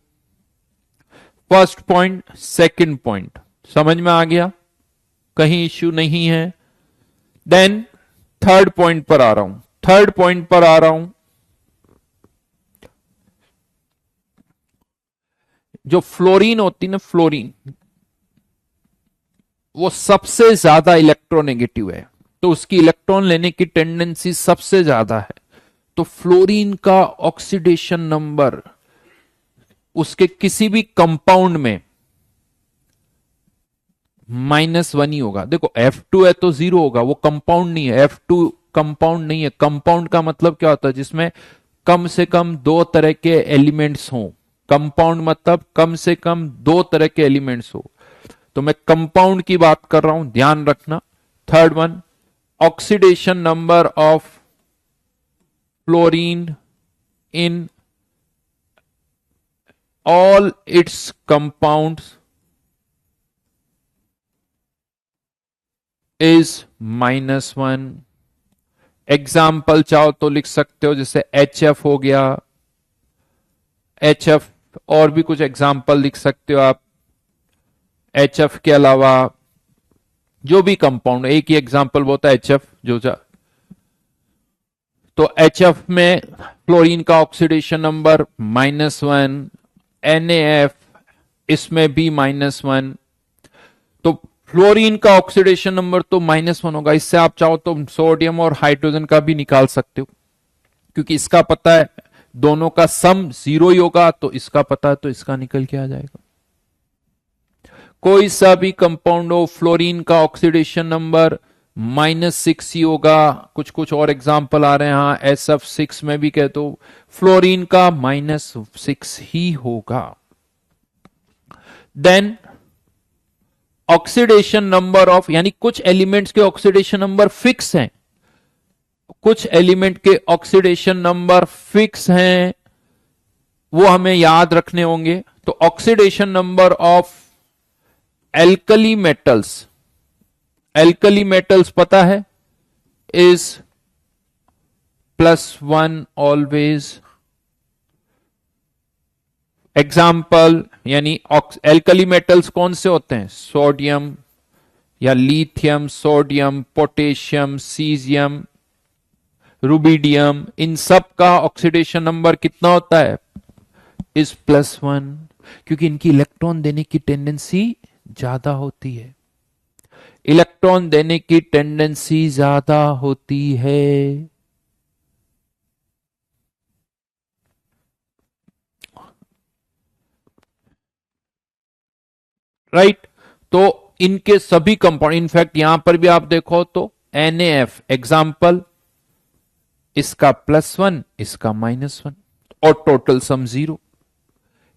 फर्स्ट पॉइंट, सेकंड पॉइंट समझ में आ गया, कहीं इश्यू नहीं है। देन थर्ड पॉइंट पर आ रहा हूं, थर्ड पॉइंट पर आ रहा हूं। जो फ्लोरीन होती ना, फ्लोरीन, वो सबसे ज्यादा इलेक्ट्रोनेगेटिव है, तो उसकी इलेक्ट्रॉन लेने की टेंडेंसी सबसे ज्यादा है। तो फ्लोरीन का ऑक्सीडेशन नंबर उसके किसी भी कंपाउंड में -1 ही होगा। देखो F2 है तो जीरो होगा, वो कंपाउंड नहीं है, F2 कंपाउंड नहीं है। कंपाउंड का मतलब क्या होता है? जिसमें कम से कम दो तरह के एलिमेंट्स हों। कंपाउंड मतलब कम से कम दो तरह के एलिमेंट्स हो, तो मैं कंपाउंड की बात कर रहा हूं, ध्यान रखना। Third one, oxidation number of fluorine in all its compounds is -1। Example चाहो तो लिख सकते हो, जैसे HF हो गया, HF, और भी कुछ एग्जाम्पल लिख सकते हो आप। HF के अलावा जो भी कंपाउंड, एक ही एग्जाम्पल होता है HF तो HF में फ्लोरीन का ऑक्सीडेशन नंबर -1, NaF इसमें भी -1, तो फ्लोरीन का ऑक्सीडेशन नंबर तो -1 होगा। इससे आप चाहो तो सोडियम और हाइड्रोजन का भी निकाल सकते हो, क्योंकि इसका पता है दोनों का सम 0 ही होगा, तो इसका पता है तो इसका निकल के आ जाएगा। कोई सा भी कंपाउंड हो, फ्लोरीन का ऑक्सीडेशन नंबर -6 ही होगा। कुछ कुछ और एग्जाम्पल आ रहे हैं, हाँ SF6 में भी कह दो फ्लोरीन का -6 ही होगा। देन ऑक्सीडेशन नंबर ऑफ, यानी कुछ एलिमेंट्स के ऑक्सीडेशन नंबर फिक्स हैं, कुछ एलिमेंट के ऑक्सीडेशन नंबर फिक्स हैं, वो हमें याद रखने होंगे। तो oxidation number of alkali metals, alkali metals पता है, इज +1 ऑलवेज। एग्जाम्पल, यानी एल्कली मेटल्स कौन से होते हैं, सोडियम या lithium, sodium, potassium, caesium, rubidium, इन सब का ऑक्सीडेशन नंबर कितना होता है, इज +1, क्योंकि इनकी इलेक्ट्रॉन देने की टेंडेंसी ज्यादा होती है, इलेक्ट्रॉन देने की टेंडेंसी ज्यादा होती है। राइट, तो इनके सभी कंपाउंड, इनफैक्ट यहां पर भी आप देखो तो NaF एग्जाम्पल, इसका +1, इसका -1, और टोटल सम 0,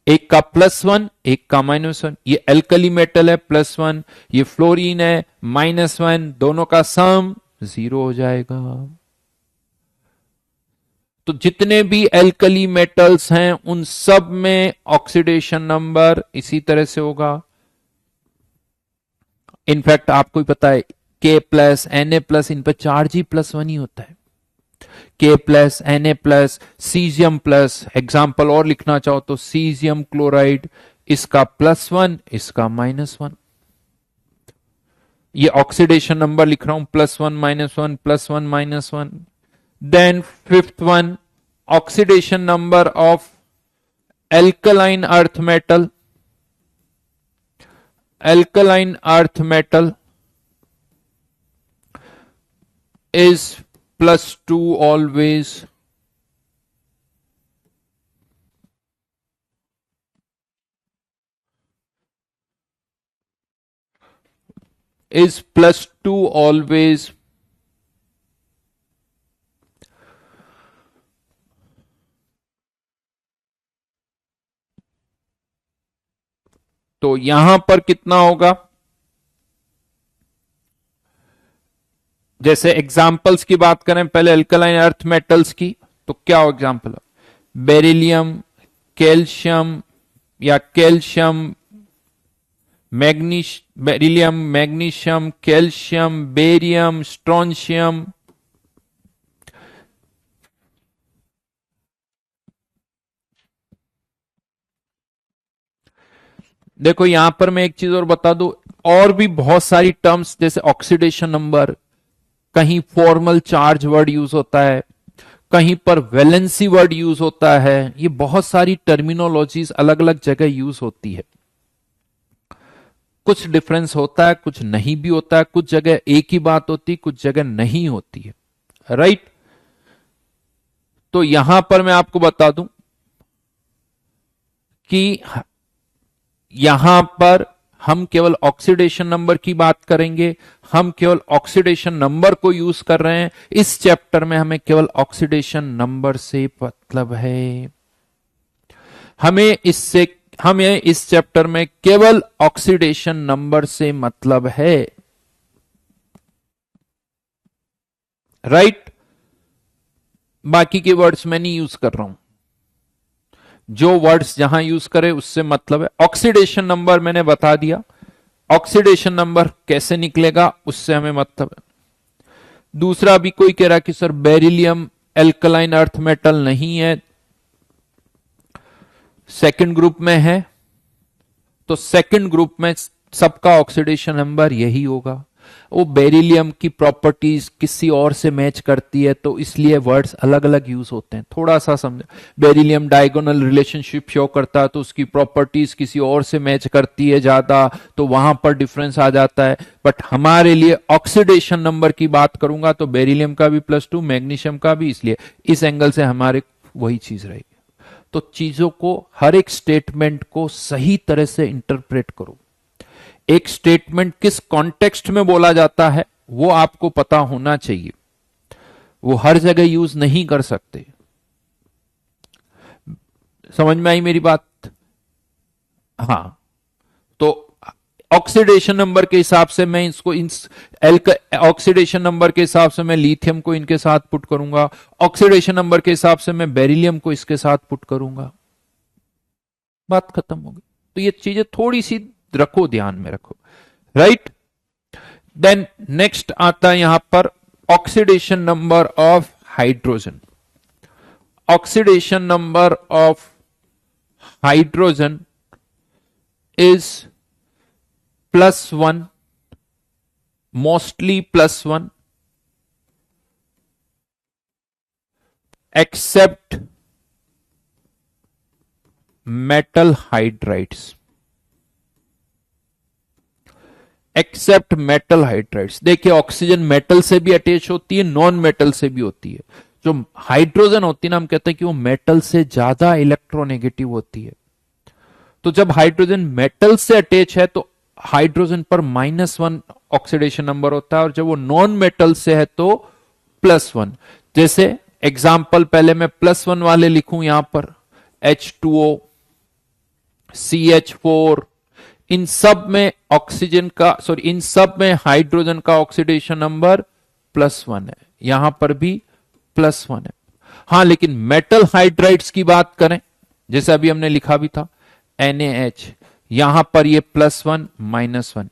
एक का +1 एक का -1। ये एल्कली मेटल है +1, ये फ्लोरीन है -1, दोनों का सम 0 हो जाएगा। तो जितने भी एल्कली मेटल्स हैं उन सब में ऑक्सीडेशन नंबर इसी तरह से होगा। इनफैक्ट आपको ही पता है K+, Na+, इन पर चार्ज ही +1 ही होता है। K+, Na+, सीजियम+, एग्जाम्पल और लिखना चाहो तो सीजियम क्लोराइड, इसका +1 इसका -1। ये ऑक्सीडेशन नंबर लिख रहा हूं, +1 -1 +1 -1। Then fifth one, oxidation number of alkaline earth metal, alkaline earth metal is +2 always। is +2 always। तो यहां पर कितना होगा, जैसे एग्जाम्पल्स की बात करें पहले अल्कलाइन अर्थ मेटल्स की, तो क्या हो एग्जाम्पल, बेरिलियम, कैल्शियम या calcium, beryllium, magnesium, calcium, barium, strontium. देखो यहां पर मैं एक चीज और बता दूं, और भी बहुत सारी टर्म्स जैसे ऑक्सीडेशन नंबर, कहीं फॉर्मल चार्ज वर्ड यूज होता है, कहीं पर वैलेंसी वर्ड यूज होता है, ये बहुत सारी टर्मिनोलॉजीज अलग अलग जगह यूज होती है। कुछ डिफरेंस होता है, कुछ नहीं भी होता है, कुछ जगह एक ही बात होती, कुछ जगह नहीं होती है। राइट, तो यहां पर मैं आपको बता दूं कि यहां पर हम केवल ऑक्सीडेशन नंबर की बात करेंगे, हम केवल ऑक्सीडेशन नंबर को यूज कर रहे हैं इस चैप्टर में, हमें केवल ऑक्सीडेशन नंबर से मतलब है, हमें इस चैप्टर में केवल ऑक्सीडेशन नंबर से मतलब है। राइट, बाकी के वर्ड्स मैं नहीं यूज कर रहा हूं। जो वर्ड्स जहां यूज करे उससे मतलब है। ऑक्सीडेशन नंबर मैंने बता दिया, ऑक्सीडेशन नंबर कैसे निकलेगा उससे हमें मतलब है। दूसरा भी कोई कह रहा कि sir beryllium alkaline earth metal नहीं है, सेकंड ग्रुप में है, तो सेकंड ग्रुप में सबका ऑक्सीडेशन नंबर यही होगा। वो बेरिलियम की प्रॉपर्टीज किसी और से मैच करती है, तो इसलिए वर्ड्स अलग अलग यूज होते हैं, थोड़ा सा समझ। बेरिलियम डायगोनल रिलेशनशिप शो करता है, तो उसकी प्रॉपर्टीज किसी और से मैच करती है ज्यादा, तो वहां पर डिफरेंस आ जाता है। बट हमारे लिए ऑक्सीडेशन नंबर की बात करूंगा तो बेरिलियम का भी +2, मैग्नीशियम का भी, इसलिए इस एंगल से हमारे वही चीज रहेगी। तो चीजों को, हर एक स्टेटमेंट को सही तरह से इंटरप्रेट करो। एक स्टेटमेंट किस कॉन्टेक्स्ट में बोला जाता है वो आपको पता होना चाहिए, वो हर जगह यूज नहीं कर सकते। समझ में आई मेरी बात? हाँ, तो ऑक्सीडेशन नंबर के हिसाब से मैं इसको ऑक्सीडेशन नंबर के हिसाब से मैं लिथियम को इनके साथ पुट करूंगा, ऑक्सीडेशन नंबर के हिसाब से मैं बेरिलियम को इसके साथ पुट करूंगा, बात खत्म हो गई। तो ये चीजें थोड़ी सी रखो, ध्यान में रखो, राइट। देन नेक्स्ट आता है यहां पर oxidation number of hydrogen. Oxidation number of hydrogen is +1, mostly +1, except metal hydrides. Except metal hydrides. देखिए ऑक्सीजन मेटल से भी अटैच होती है, नॉन मेटल से भी होती है। जो हाइड्रोजन होती है ना, हम कहते हैं कि वो मेटल से ज्यादा इलेक्ट्रोनेगेटिव होती है। तो जब हाइड्रोजन मेटल से अटैच है तो हाइड्रोजन पर -1 ऑक्सीडेशन नंबर होता है, और जब वो नॉन मेटल से है तो +1। जैसे एग्जाम्पल पहले मैं +1 वाले लिखूं यहां पर, H2O, CH4, इन सब में ऑक्सीजन का, सॉरी, इन सब में हाइड्रोजन का ऑक्सीडेशन नंबर +1 है, यहां पर भी +1 है। हाँ, लेकिन मेटल हाइड्राइड्स की बात करें, जैसे अभी हमने लिखा भी था NaH, यहां पर ये +1 -1।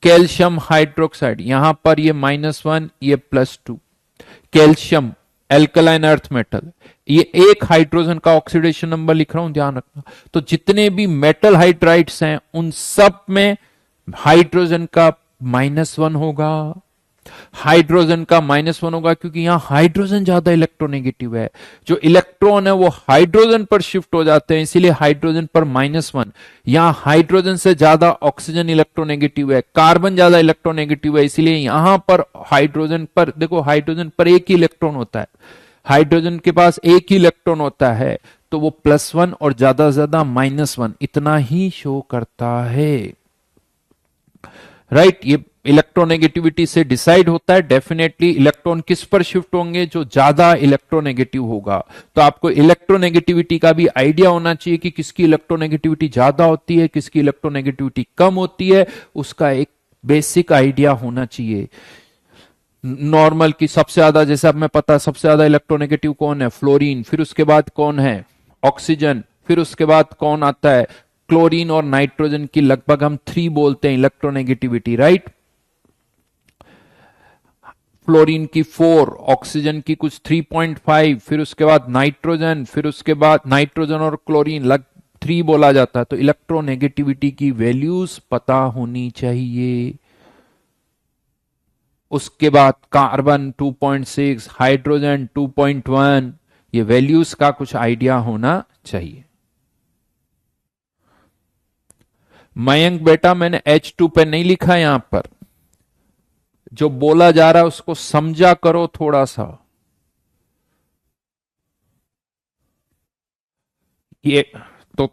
कैल्शियम हाइड्रोक्साइड, यहां पर ये -1, ये +2। कैल्शियम एल्कलाइन अर्थ मेटल, ये एक हाइड्रोजन का ऑक्सीडेशन नंबर लिख रहा हूं, ध्यान रखना। तो जितने भी मेटल हाइड्राइड्स हैं उन सब में हाइड्रोजन का -1 होगा। हाइड्रोजन का -1 होगा क्योंकि यहां हाइड्रोजन ज्यादा इलेक्ट्रोनेगेटिव है। जो इलेक्ट्रॉन है वो हाइड्रोजन पर शिफ्ट हो जाते हैं, इसीलिए हाइड्रोजन पर -1। यहां हाइड्रोजन से ज्यादा ऑक्सीजन इलेक्ट्रोनेगेटिव है, कार्बन ज्यादा इलेक्ट्रोनेगेटिव है, इसीलिए यहां पर हाइड्रोजन पर, देखो हाइड्रोजन पर एक ही इलेक्ट्रॉन होता है, हाइड्रोजन के पास एक ही इलेक्ट्रॉन होता है, तो वो +1 और ज्यादा से ज्यादा -1 इतना ही शो करता है, राइट। ये इलेक्ट्रोनेगेटिविटी से डिसाइड होता है। डेफिनेटली इलेक्ट्रॉन किस पर शिफ्ट होंगे, जो ज्यादा इलेक्ट्रोनेगेटिव होगा। तो आपको इलेक्ट्रोनेगेटिविटी का भी आइडिया होना चाहिए कि किसकी इलेक्ट्रोनेगेटिविटी ज्यादा होती है, किसकी इलेक्ट्रोनेगेटिविटी कम होती है, उसका एक बेसिक आइडिया होना चाहिए। नॉर्मल की सबसे ज्यादा, जैसे अब मैं पता सबसे ज्यादा इलेक्ट्रोनेगेटिव कौन है, फ्लोरीन, फिर उसके बाद कौन है, ऑक्सीजन, फिर उसके बाद कौन आता है, क्लोरीन और नाइट्रोजन की लगभग हम 3 बोलते हैं इलेक्ट्रोनेगेटिविटी, राइट। फ्लोरीन की 4, ऑक्सीजन की कुछ 3.5, फिर उसके बाद नाइट्रोजन, फिर उसके बाद नाइट्रोजन और क्लोरीन लग 3 बोला जाता है। तो इलेक्ट्रोनेगेटिविटी की वैल्यूज पता होनी चाहिए। उसके बाद कार्बन 2.6, हाइड्रोजन 2.1, ये वैल्यूज का कुछ आइडिया होना चाहिए। मयंक बेटा मैंने H2 पे नहीं लिखा, यहां पर जो बोला जा रहा है उसको समझा करो थोड़ा सा। ये तो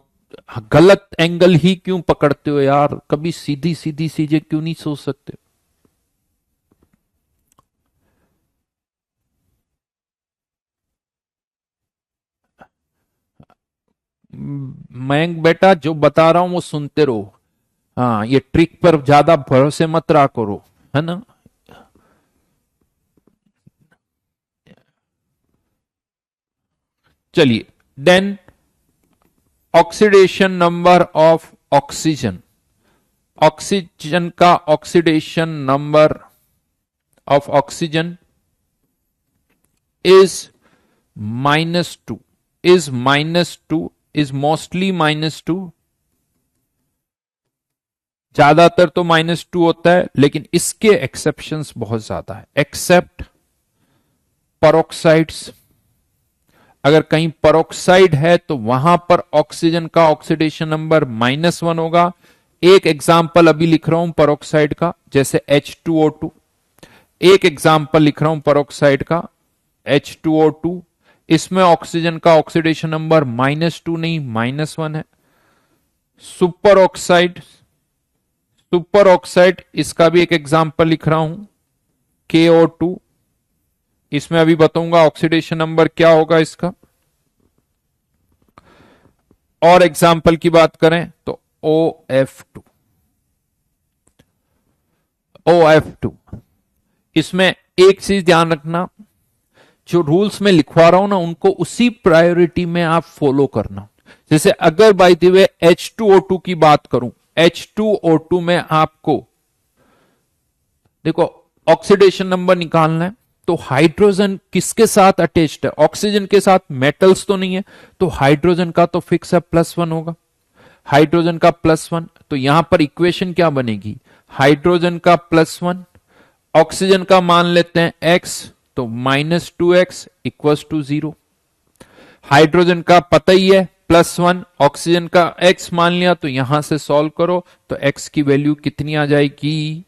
गलत एंगल ही क्यों पकड़ते हो यार, कभी सीधी सीधी चीजें क्यों नहीं सोच सकते? मयंक बेटा जो बता रहा हूं वो सुनते रहो। हाँ, ये ट्रिक पर ज्यादा भरोसे मत रहा करो, है ना। चलिए, then oxidation number of oxygen, oxygen का oxidation number of oxygen is -2, is -2, is mostly -2। ज्यादातर तो -2 होता है, लेकिन इसके एक्सेप्शंस बहुत ज्यादा है। एक्सेप्ट परोक्साइड्स, अगर कहीं परोक्साइड है तो वहां पर ऑक्सीजन का ऑक्सीडेशन नंबर -1 होगा। एक एग्जाम्पल अभी लिख रहा हूं परोक्साइड का, जैसे H2O2। एक एग्जाम्पल लिख रहा हूं परोक्साइड का, H2O2। इसमें ऑक्सीजन का ऑक्सीडेशन नंबर -2 नहीं, -1 है। सुपर ऑक्साइड, सुपर ऑक्साइड, इसका भी एक एग्जाम्पल लिख रहा हूं, KO2। इसमें अभी बताऊंगा ऑक्सीडेशन नंबर क्या होगा इसका। और एग्जाम्पल की बात करें तो OF2, OF2। इसमें एक चीज ध्यान रखना, जो रूल्स में लिखवा रहा हूं ना, उनको उसी प्रायोरिटी में आप फॉलो करना। जैसे अगर बाय द वे H2O2 की बात करूं, H2O2 में आपको देखो ऑक्सीडेशन नंबर निकालना है, तो हाइड्रोजन किसके साथ अटैच्ड है? ऑक्सीजन के साथ। मेटल्स तो नहीं है, तो हाइड्रोजन का तो फिक्स है, +1 होगा। हाइड्रोजन का +1, तो यहां पर इक्वेशन क्या बनेगी? हाइड्रोजन का +1, ऑक्सीजन का मान लेते हैं x, तो -2x = 0। हाइड्रोजन का पता ही है +1, ऑक्सीजन का x मान लिया, तो यहां से सॉल्व करो तो x की वैल्यू कितनी आ जाएगी?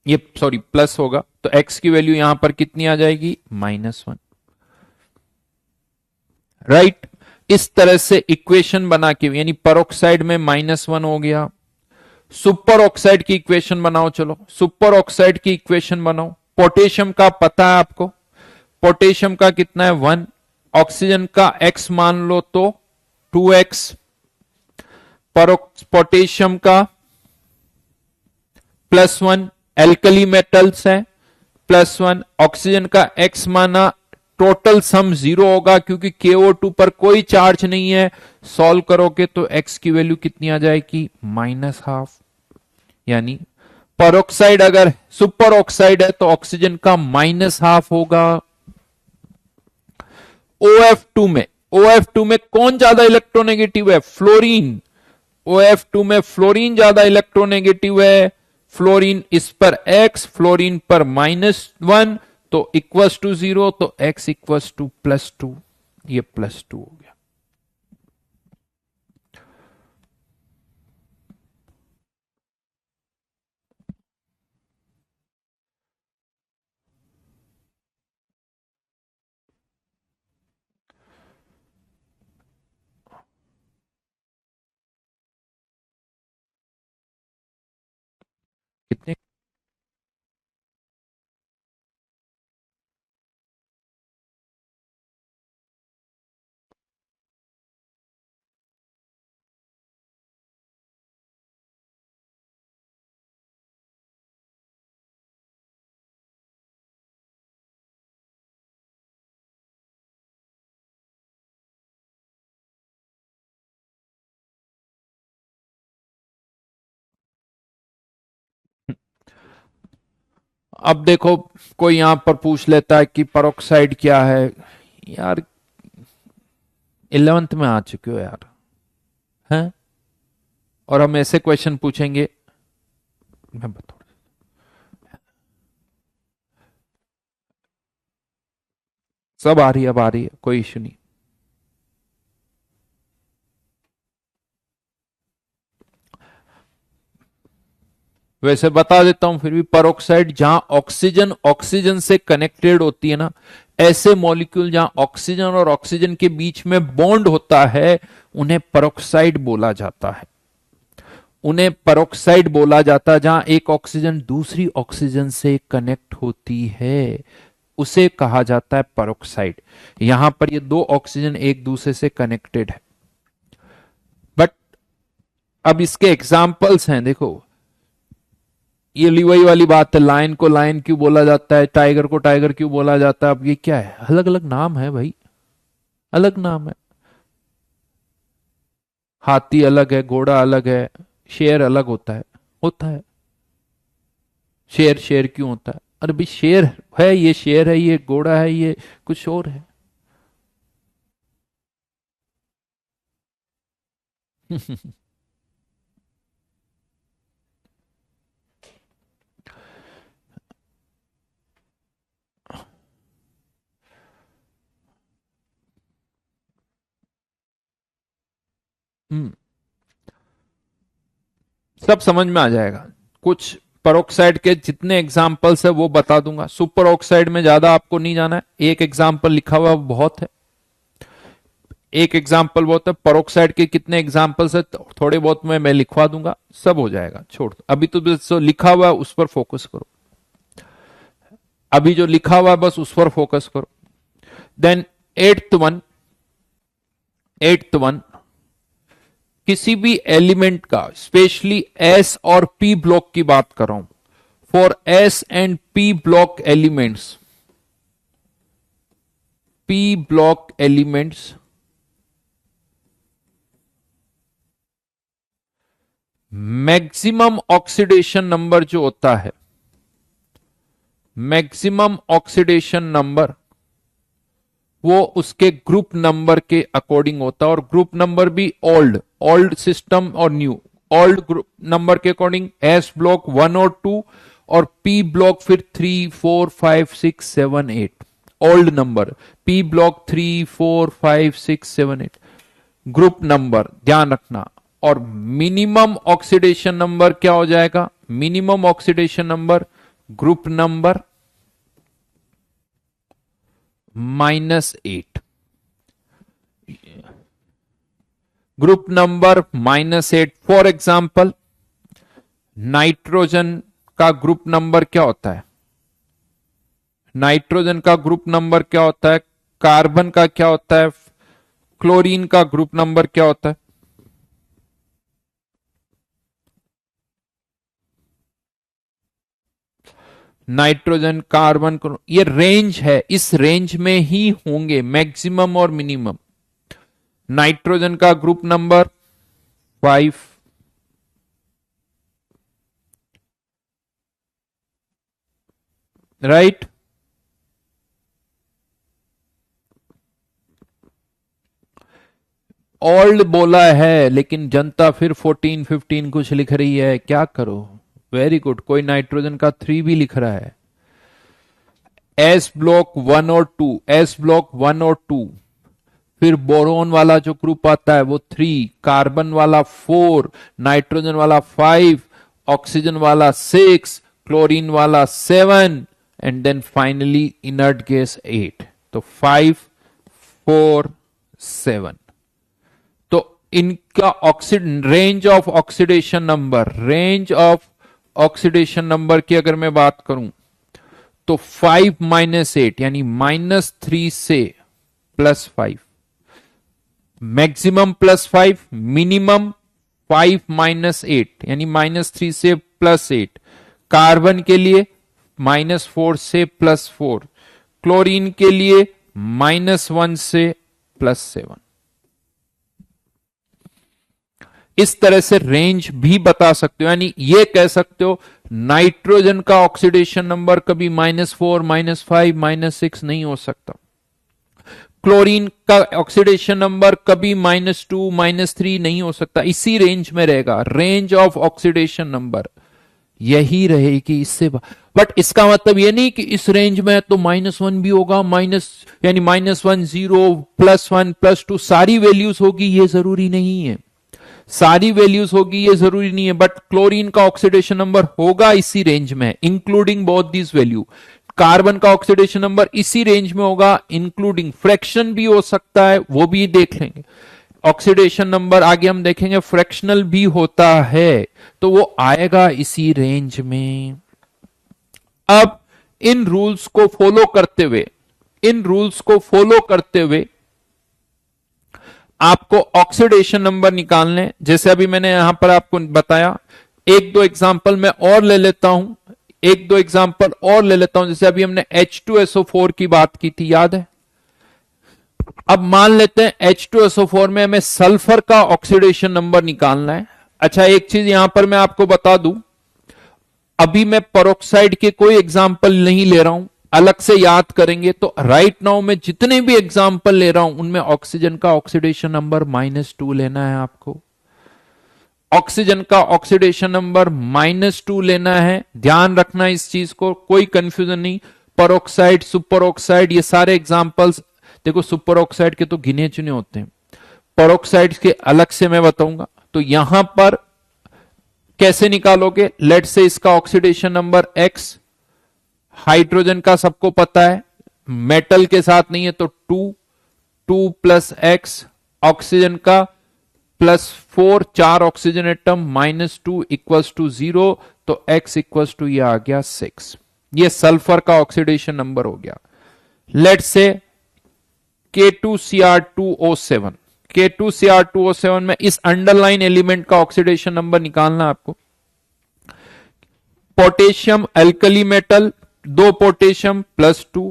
ये सॉरी प्लस होगा, तो x की वैल्यू यहां पर कितनी आ जाएगी? -1। राइट। इस तरह से इक्वेशन बना के, यानी परोक्साइड में -1 हो गया। सुपर ऑक्साइड की इक्वेशन बनाओ, चलो सुपर ऑक्साइड की इक्वेशन बनाओ। पोटेशियम का पता है आपको, पोटेशियम का कितना है? 1। ऑक्सीजन का x मान लो तो 2x। पोटेशियम का +1, एल्कली मेटल्स है, +1। ऑक्सीजन का x माना, टोटल सम 0 होगा क्योंकि KO2 पर कोई चार्ज नहीं है। सॉल्व करोगे तो x की वैल्यू कितनी आ जाएगी? -1/2। यानी परोक्साइड अगर सुपर ऑक्साइड है तो ऑक्सीजन का -1/2 होगा। OF2 में, OF2 में कौन ज्यादा इलेक्ट्रोनेगेटिव है? फ्लोरीन। OF2 में फ्लोरीन ज्यादा इलेक्ट्रोनेगेटिव है। फ्लोरीन इस पर x, फ्लोरीन पर -1, तो = 0, तो x = +2। ये +2 हो गया। कितने? अब देखो, कोई यहां पर पूछ लेता है कि परोक्साइड क्या है। यार 11th में आ चुके हो यार, हैं? और हम ऐसे क्वेश्चन पूछेंगे, मैं बताऊं। सब आ रही है, अब आ रही है, कोई इश्यू नहीं। वैसे बता देता हूं फिर भी, परोक्साइड जहां ऑक्सीजन ऑक्सीजन से कनेक्टेड होती है ना, ऐसे मॉलिक्यूल जहां ऑक्सीजन और ऑक्सीजन के बीच में बॉन्ड होता है, उन्हें परोक्साइड बोला जाता है। उन्हें परोक्साइड बोला जाता है जहां एक ऑक्सीजन दूसरी ऑक्सीजन से कनेक्ट होती है, उसे कहा जाता है परोक्साइड। यहां पर ये दो ऑक्सीजन एक दूसरे से कनेक्टेड है। बट अब इसके एग्जाम्पल्स हैं, देखो ये वही वाली बात है, लायन को लायन क्यों बोला जाता है, टाइगर को टाइगर क्यों बोला जाता है? अब ये क्या है? अलग अलग नाम है भाई, अलग नाम है। हाथी अलग है, घोड़ा अलग है, शेर अलग होता है? होता है। शेर शेर क्यों होता है? अरे भाई शेर है, ये शेर है, ये घोड़ा है, ये कुछ और है। हम्म, सब समझ में आ जाएगा। कुछ परोक्साइड के जितने एग्जाम्पल्स है वो बता दूंगा, सुपर ऑक्साइड में ज्यादा आपको नहीं जाना है, एक एग्जाम्पल लिखा हुआ बहुत है। एक एग्जाम्पल बहुत है, परोक्साइड के कितने एग्जाम्पल्स है थोड़े बहुत मैं लिखवा दूंगा, सब हो जाएगा। छोड़ दो अभी, तो जो लिखा हुआ है उस पर फोकस करो। अभी जो लिखा हुआ है बस उस पर फोकस करो। देन एट्थ वन, किसी भी एलिमेंट का, स्पेशली एस और पी ब्लॉक की बात कर रहा हूं, for S and P block elements, P block elements, maximum oxidation number जो होता है, मैक्सिमम ऑक्सीडेशन नंबर वो उसके ग्रुप नंबर के अकॉर्डिंग होता है। और ग्रुप नंबर भी ओल्ड, ओल्ड सिस्टम और न्यू, ओल्ड ग्रुप नंबर के अकॉर्डिंग एस ब्लॉक 1 और 2, और पी ब्लॉक फिर 3 4 5 6 7 8, old number P block 3 4 5 6 7 8 group number ध्यान रखना। और मिनिमम ऑक्सीडेशन नंबर क्या हो जाएगा? Minimum oxidation number group number -8, group number -8। For example nitrogen का ग्रुप नंबर क्या होता है? नाइट्रोजन का ग्रुप नंबर क्या होता है? कार्बन का क्या होता है? क्लोरीन का ग्रुप नंबर क्या होता है? नाइट्रोजन, कार्बन, ये रेंज है, इस रेंज में ही होंगे मैक्सिमम और मिनिमम। नाइट्रोजन का ग्रुप नंबर 5, राइट। ओल्ड बोला है लेकिन जनता फिर 14 15 कुछ लिख रही है, क्या करो? वेरी गुड, कोई नाइट्रोजन का 3 भी लिख रहा है। एस ब्लॉक 1 और 2, एस ब्लॉक 1 और 2, फिर बोरोन वाला जो ग्रुप आता है वो 3, कार्बन वाला 4, नाइट्रोजन वाला 5, ऑक्सीजन वाला 6, क्लोरीन वाला 7, and then finally inert gas 8। तो 5 4 7। तो इनका range of oxidation number, range of oxidation number की अगर मैं बात करूं तो 5 - 8 यानी -3 से +5, मैक्सिमम +5, मिनिमम 5 - 8 यानी -3 से +8। कार्बन के लिए -4 से +4, क्लोरीन के लिए -1 से +7। इस तरह से रेंज भी बता सकते हो, यानी ये कह सकते हो नाइट्रोजन का ऑक्सीडेशन नंबर कभी -4 -5 -6 नहीं हो सकता। क्लोरीन का ऑक्सीडेशन नंबर कभी -2 -3 नहीं हो सकता, इसी रेंज में रहेगा। रेंज ऑफ ऑक्सीडेशन नंबर यही रहेगी इससे। बट इसका मतलब ये नहीं कि इस रेंज में तो -1 भी होगा, यानी -1 0 +1 +2 सारी वैल्यूज होगी, ये जरूरी नहीं है। सारी वैल्यूज होगी ये जरूरी नहीं है, बट क्लोरीन का ऑक्सीडेशन नंबर होगा इसी रेंज में, including both this value. Carbon का ऑक्सीडेशन नंबर इसी रेंज में होगा, इंक्लूडिंग फ्रैक्शन भी हो सकता है, वो भी देख लेंगे। ऑक्सीडेशन नंबर आगे हम देखेंगे, फ्रैक्शनल भी होता है, तो वो आएगा इसी रेंज में। अब इन रूल्स को फॉलो करते हुए, इन रूल्स को फॉलो करते हुए आपको ऑक्सीडेशन नंबर निकालने, जैसे अभी मैंने यहां पर आपको बताया। एक दो एग्जांपल मैं और ले लेता हूं, एक दो एग्जांपल और ले लेता हूं। जैसे अभी हमने H2SO4 की बात की थी, याद है? अब मान लेते हैं H2SO4 में हमें सल्फर का ऑक्सीडेशन नंबर निकालना है। अच्छा, एक चीज यहां पर मैं आपको बता दूं, अभी मैं पेरोक्साइड के कोई एग्जाम्पल नहीं ले रहा हूं, अलग से याद करेंगे। तो राइट नाउ मैं जितने भी एग्जाम्पल ले रहा हूं उनमें ऑक्सीजन का ऑक्सीडेशन नंबर -2 लेना है आपको। ऑक्सीजन का ऑक्सीडेशन नंबर -2 लेना है, ध्यान रखना इस चीज को, कोई कंफ्यूजन नहीं। पेरोक्साइड, सुपर ऑक्साइड, ये सारे एग्जाम्पल्स देखो, सुपर ऑक्साइड के तो गिने चुने होते हैं, पेरोक्साइड के अलग से मैं बताऊंगा। तो यहां पर कैसे निकालोगे, लेट से इसका ऑक्सीडेशन नंबर एक्स, हाइड्रोजन का सबको पता है, मेटल के साथ नहीं है तो 2, 2 प्लस एक्स, ऑक्सीजन का +4, 4 ऑक्सीजन एटम, -2 इक्वल्स टू 0, तो x इक्वल्स टू ये आ गया 6। ये सल्फर का ऑक्सीडेशन नंबर हो गया। लेट से K2Cr2O7, K2Cr2O7 में इस अंडरलाइन एलिमेंट का ऑक्सीडेशन नंबर निकालना आपको। Potassium alkali metal, 2 potassium +2,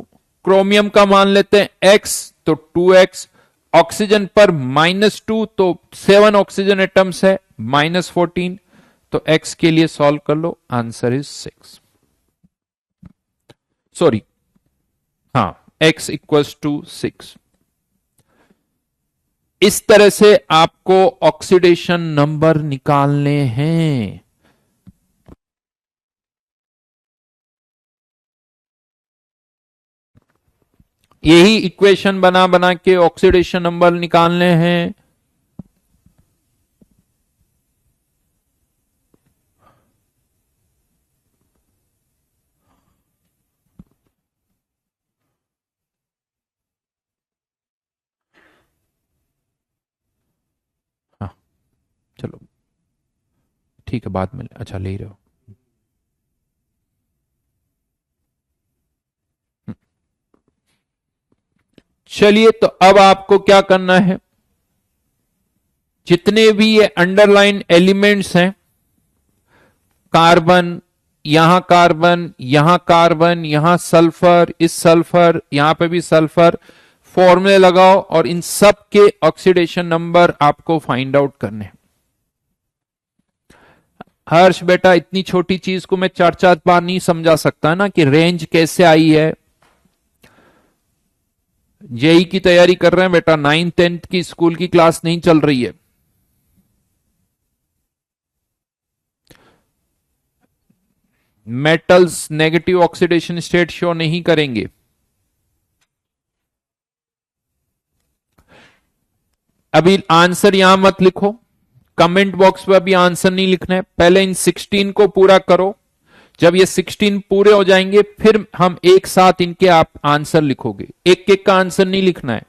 chromium का मान लेते हैं x, तो 2x, ऑक्सीजन पर -2 तो 7 ऑक्सीजन एटम्स है, -14, तो x के लिए सॉल्व कर लो, आंसर इज 6। सॉरी, हाँ, x इक्वल्स टू 6। इस तरह से आपको ऑक्सीडेशन नंबर निकालने हैं। यही इक्वेशन बना बना के ऑक्सीडेशन नंबर निकालने हैं। हाँ, चलो ठीक है, बाद में, अच्छा ले रहे हो। चलिए, तो अब आपको क्या करना है, जितने भी ये अंडरलाइन एलिमेंट्स हैं, कार्बन, यहां कार्बन, यहां कार्बन, यहां सल्फर, इस सल्फर, यहां पे भी सल्फर, फॉर्मूले लगाओ और इन सब के ऑक्सीडेशन नंबर आपको फाइंड आउट करने हैं। हर्ष बेटा, इतनी छोटी चीज को मैं 4-4 बार नहीं समझा सकता ना कि रेंज कैसे आई है। जेई की तैयारी कर रहे हैं बेटा, 9th 10th की स्कूल की क्लास नहीं चल रही है। Metals negative oxidation state show नहीं करेंगे। अभी आंसर यहां मत लिखो, कमेंट बॉक्स में अभी आंसर नहीं लिखना है, पहले इन 16 को पूरा करो। जब ये 16 पूरे हो जाएंगे फिर हम एक साथ इनके आप आंसर लिखोगे, एक एक का आंसर नहीं लिखना है।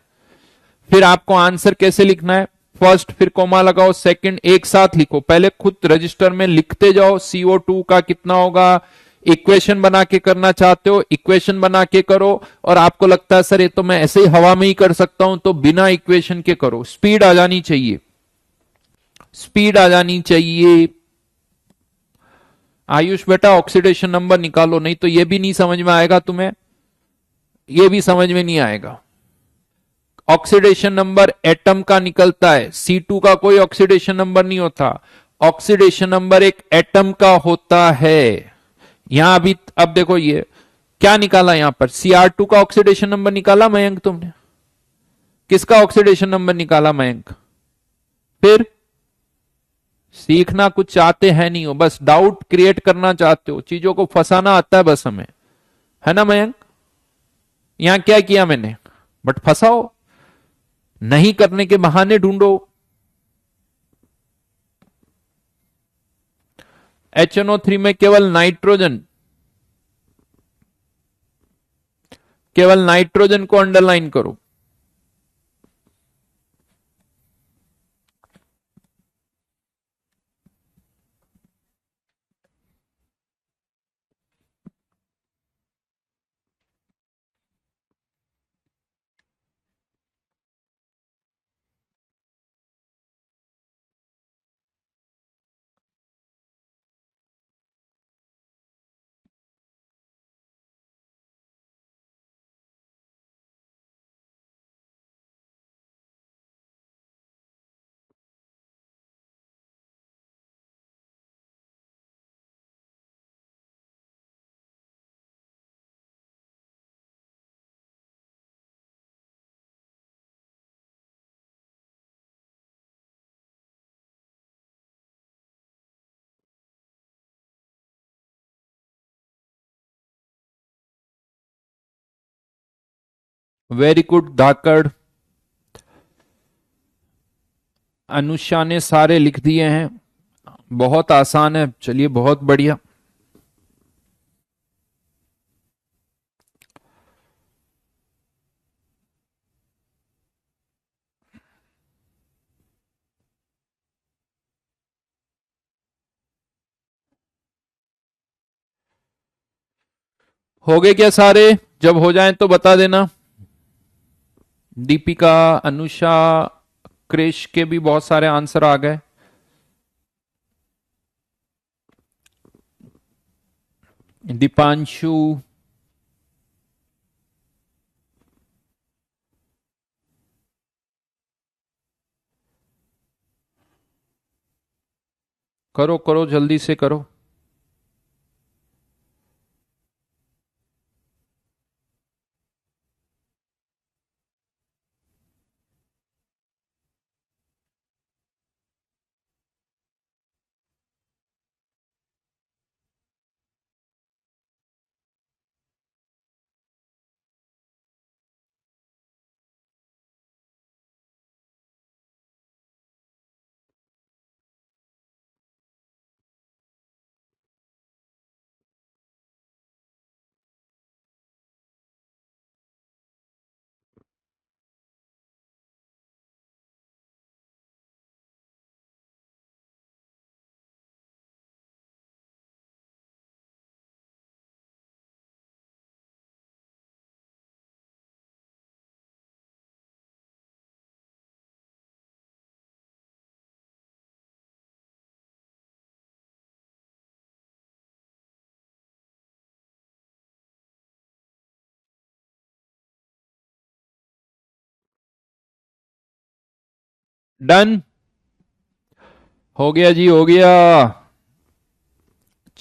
फिर आपको आंसर कैसे लिखना है, फर्स्ट फिर कोमा लगाओ, सेकंड एक साथ लिखो, पहले खुद रजिस्टर में लिखते जाओ CO2 का कितना होगा। इक्वेशन बना के करना चाहते हो, इक्वेशन बना के करो, और आपको लगता है सर ये तो मैं ऐसे ही हवा में ही कर सकता हूं, तो बिना इक्वेशन के करो। स्पीड आ जानी चाहिए, स्पीड आ जानी चाहिए। आयुष बेटा, ऑक्सीडेशन नंबर निकालो, नहीं तो ये भी नहीं समझ में आएगा तुम्हें, ये भी समझ में नहीं आएगा। ऑक्सीडेशन नंबर एटम का निकलता है, C2 का कोई ऑक्सीडेशन नंबर नहीं होता, ऑक्सीडेशन नंबर एक एटम का होता है। यहां अभी अब देखो ये क्या निकाला, यहां पर Cr2 का ऑक्सीडेशन नंबर निकाला मयंक तुमने, किसका ऑक्सीडेशन नंबर निकाला मयंक? फिर सीखना कुछ चाहते हैं नहीं हो, बस डाउट क्रिएट करना चाहते हो, चीजों को फंसाना आता है बस हमें, है ना मयंक? यहां क्या किया मैंने, बट फंसाओ, नहीं करने के बहाने ढूंढो। HNO3 में केवल नाइट्रोजन को अंडरलाइन करो। वेरी गुड धाकड़। अनुषा ने सारे लिख दिए हैं, बहुत आसान है, चलिए बहुत बढ़िया। हो गए क्या सारे? जब हो जाएं तो बता देना। दीपिका, अनुषा, क्रिश के भी बहुत सारे आंसर आ गए। दीपांशु, करो करो जल्दी से करो। डन, हो गया जी, हो गया।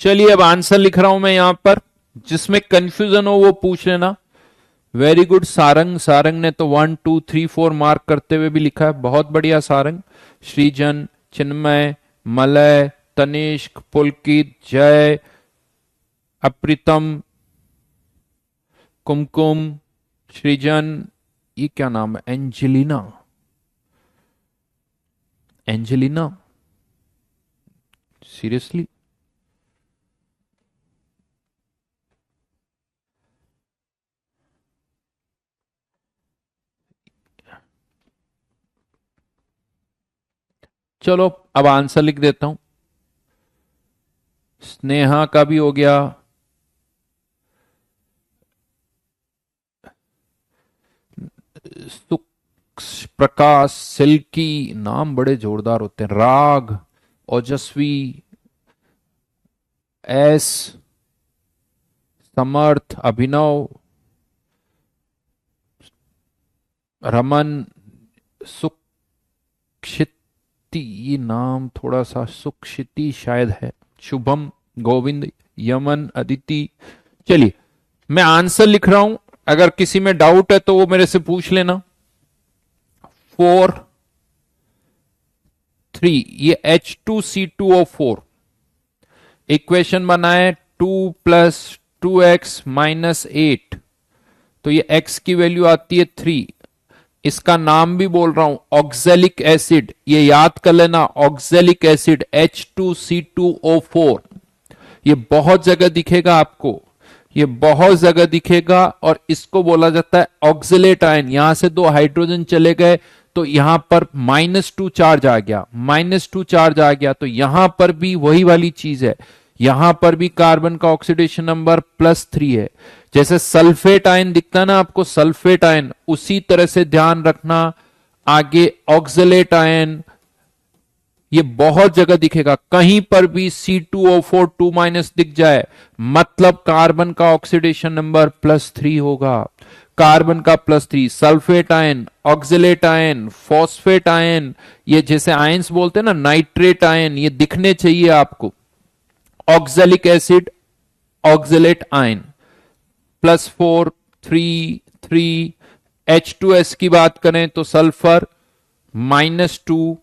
चलिए अब आंसर लिख रहा हूं मैं यहां पर, जिसमें कंफ्यूजन हो वो पूछ लेना। वेरी गुड सारंग, सारंग ने तो 1 2 3 4 मार्क करते हुए भी लिखा है, बहुत बढ़िया सारंग। श्रीजन, चिन्मय, मलय, तनिष्क, पुलकित, जय, अप्रितम, कुमकुम, सृजन, ये क्या नाम है, एंजेलिना, एंजेलिना, सीरियसली? चलो अब आंसर लिख देता हूं। स्नेहा का भी हो गया, सुख प्रकाश, सिल्की, नाम बड़े जोरदार होते हैं, राग, ओजस्वी, एस, समर्थ, अभिनव, रमन, सुक्षिति, ये नाम थोड़ा सा, सुक्षिति शायद है, शुभम, गोविंद, यमन, अदिति। चलिए मैं आंसर लिख रहा हूं, अगर किसी में डाउट है तो वो मेरे से पूछ लेना। 4 3, ये H2C2O4 इक्वेशन बनाए, 2 + 2x - 8, तो ये x की वैल्यू आती है 3। इसका नाम भी बोल रहा हूं ऑक्जेलिक एसिड, ये याद कर लेना, ऑक्जेलिक एसिड H2C2O4। ये बहुत जगह दिखेगा आपको, ये बहुत जगह दिखेगा, और इसको बोला जाता है ऑक्जेलेट आयन। यहां से 2 हाइड्रोजन चले गए तो यहां पर -2 चार्ज आ गया, -2 चार्ज आ गया, तो यहां पर भी वही वाली चीज है, यहां पर भी कार्बन का ऑक्सीडेशन नंबर +3 है। जैसे सल्फेट आयन दिखता ना आपको, सल्फेट आयन, उसी तरह से ध्यान रखना। आगे ऑक्सलेट आयन, ये बहुत जगह दिखेगा, कहीं पर भी C2O4 2- दिख जाए मतलब कार्बन का ऑक्सीडेशन नंबर +3 होगा। कार्बन का +3, sulphate ion, oxalate ion, phosphate ion, ये जैसे आयंस बोलते हैं ना, नाइट्रेट आयन, ये दिखने चाहिए आपको। Oxalic acid, oxalate ion, +4 3 3। H2S की बात करें तो सल्फर -2,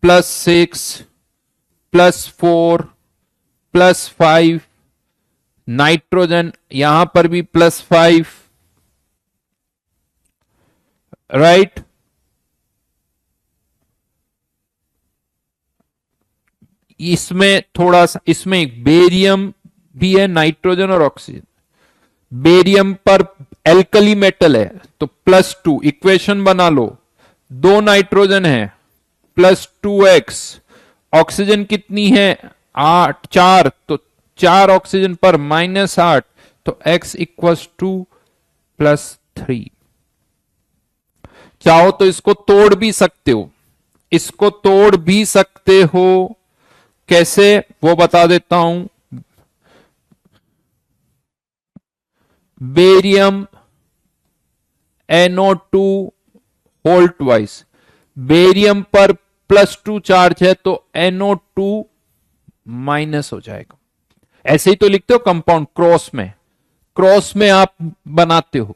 +6, +4, +5, नाइट्रोजन यहां पर भी +5, राइट। इसमें थोड़ा सा, इसमें बेरियम भी है, नाइट्रोजन और ऑक्सीजन। बेरियम पर एल्कली मेटल है तो +2, इक्वेशन बना लो। दो नाइट्रोजन है, +2x। ऑक्सीजन कितनी है, 8, 4, तो 4 ऑक्सीजन पर -8, तो x इक्वल्स टू +3। चाहो तो इसको तोड़ भी सकते हो, इसको तोड़ भी सकते हो। कैसे, वो बता देता हूं। Barium NO2 Holt wise, barium पर +2 चार्ज है तो NO2 माइनस हो जाएगा। ऐसे ही तो लिखते हो कंपाउंड, क्रॉस में, क्रॉस में आप बनाते हो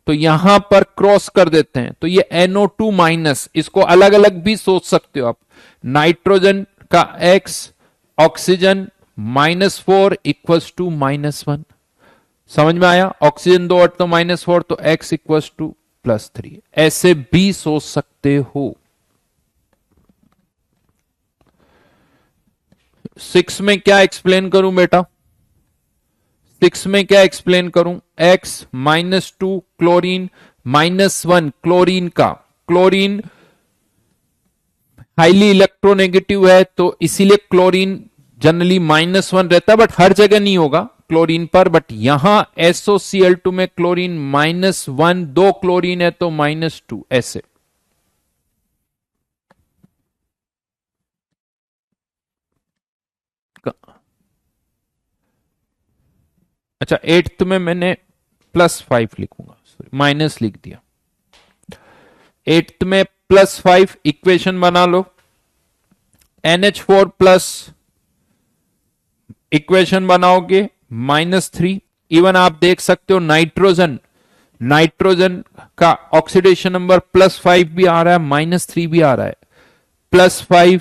तो यहां पर क्रॉस कर देते हैं तो ये NO2 माइनस। इसको अलग अलग भी सोच सकते हो आप। नाइट्रोजन का X, ऑक्सीजन -4 इक्वल्स टू -1। समझ में आया, ऑक्सीजन 2 तो -4, तो x इक्वल्स टू +3। ऐसे भी सोच सकते हो। 6 में क्या एक्सप्लेन करूं बेटा, 6 में क्या एक्सप्लेन करूं। x -2 क्लोरीन, -1 क्लोरीन का, क्लोरीन हाईली इलेक्ट्रोनेगेटिव है तो इसीलिए क्लोरीन जनरली -1 रहता है, बट हर जगह नहीं होगा क्लोरीन पर। बट यहां SOCl2 में क्लोरीन -1, दो क्लोरीन है तो -2, ऐसे। अच्छा, 8th में मैंने +5 लिखूंगा, सॉरी माइनस लिख दिया। 8th में +5, इक्वेशन बना लो। NH4 प्लस, इक्वेशन बनाओगे -3। इवन आप देख सकते हो नाइट्रोजन, नाइट्रोजन का ऑक्सीडेशन नंबर +5 भी आ रहा है, -3 भी आ रहा है। +5,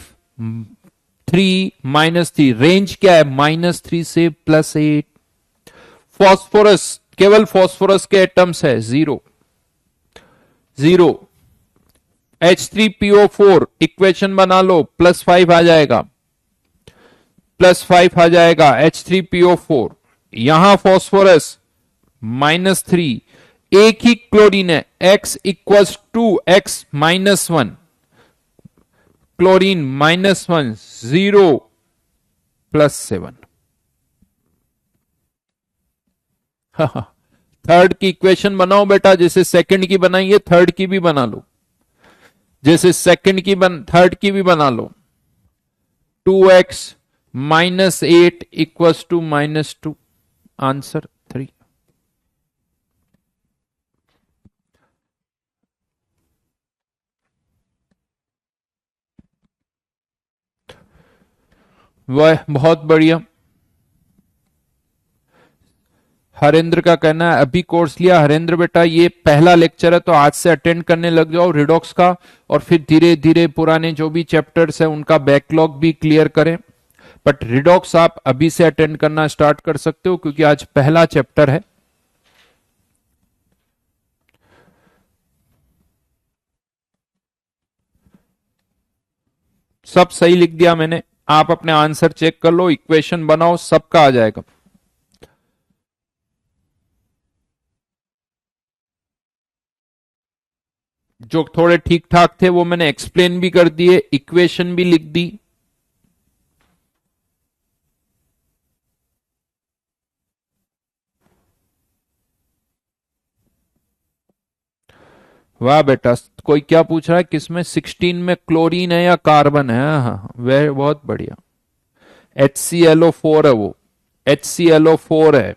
3, -3, रेंज क्या है, -3 से +8। फॉस्फोरस, केवल फॉस्फोरस के एटम्स है 0, 0। H3PO4, इक्वेशन बना लो, +5 आ जाएगा, +5 आ जाएगा H3PO4। यहां फॉस्फोरस -3, एक ही क्लोरीन है, x equals to x-1, chlorine -1, 0, +7। Third की इक्वेशन बनाओ बेटा, जैसे सेकंड की बनाई है थर्ड की भी बना लो, जैसे सेकंड की थर्ड की भी बना लो। 2x -8 equals to -2, answer 3। वह बहुत बढ़िया। हरेंद्र का कहना है अभी कोर्स लिया। हरेंद्र बेटा ये पहला लेक्चर है तो आज से अटेंड करने लग जाओ रिडॉक्स का, और फिर धीरे धीरे पुराने जो भी चैप्टर्स है उनका बैकलॉग भी क्लियर करें। बट रिडॉक्स आप अभी से अटेंड करना स्टार्ट कर सकते हो क्योंकि आज पहला चैप्टर है। सब सही लिख दिया मैंने, आप अपने आंसर चेक कर लो, इक्वेशन बनाओ, सबका आ जाएगा। जो थोड़े ठीक ठाक थे वो मैंने एक्सप्लेन भी कर दिए, इक्वेशन भी लिख दी। वाह बेटा, कोई क्या पूछ रहा है, किसमें 16 में क्लोरीन है या कार्बन है। हाँ हाँ, वह बहुत बढ़िया। HClO4 है वो, HClO4 है।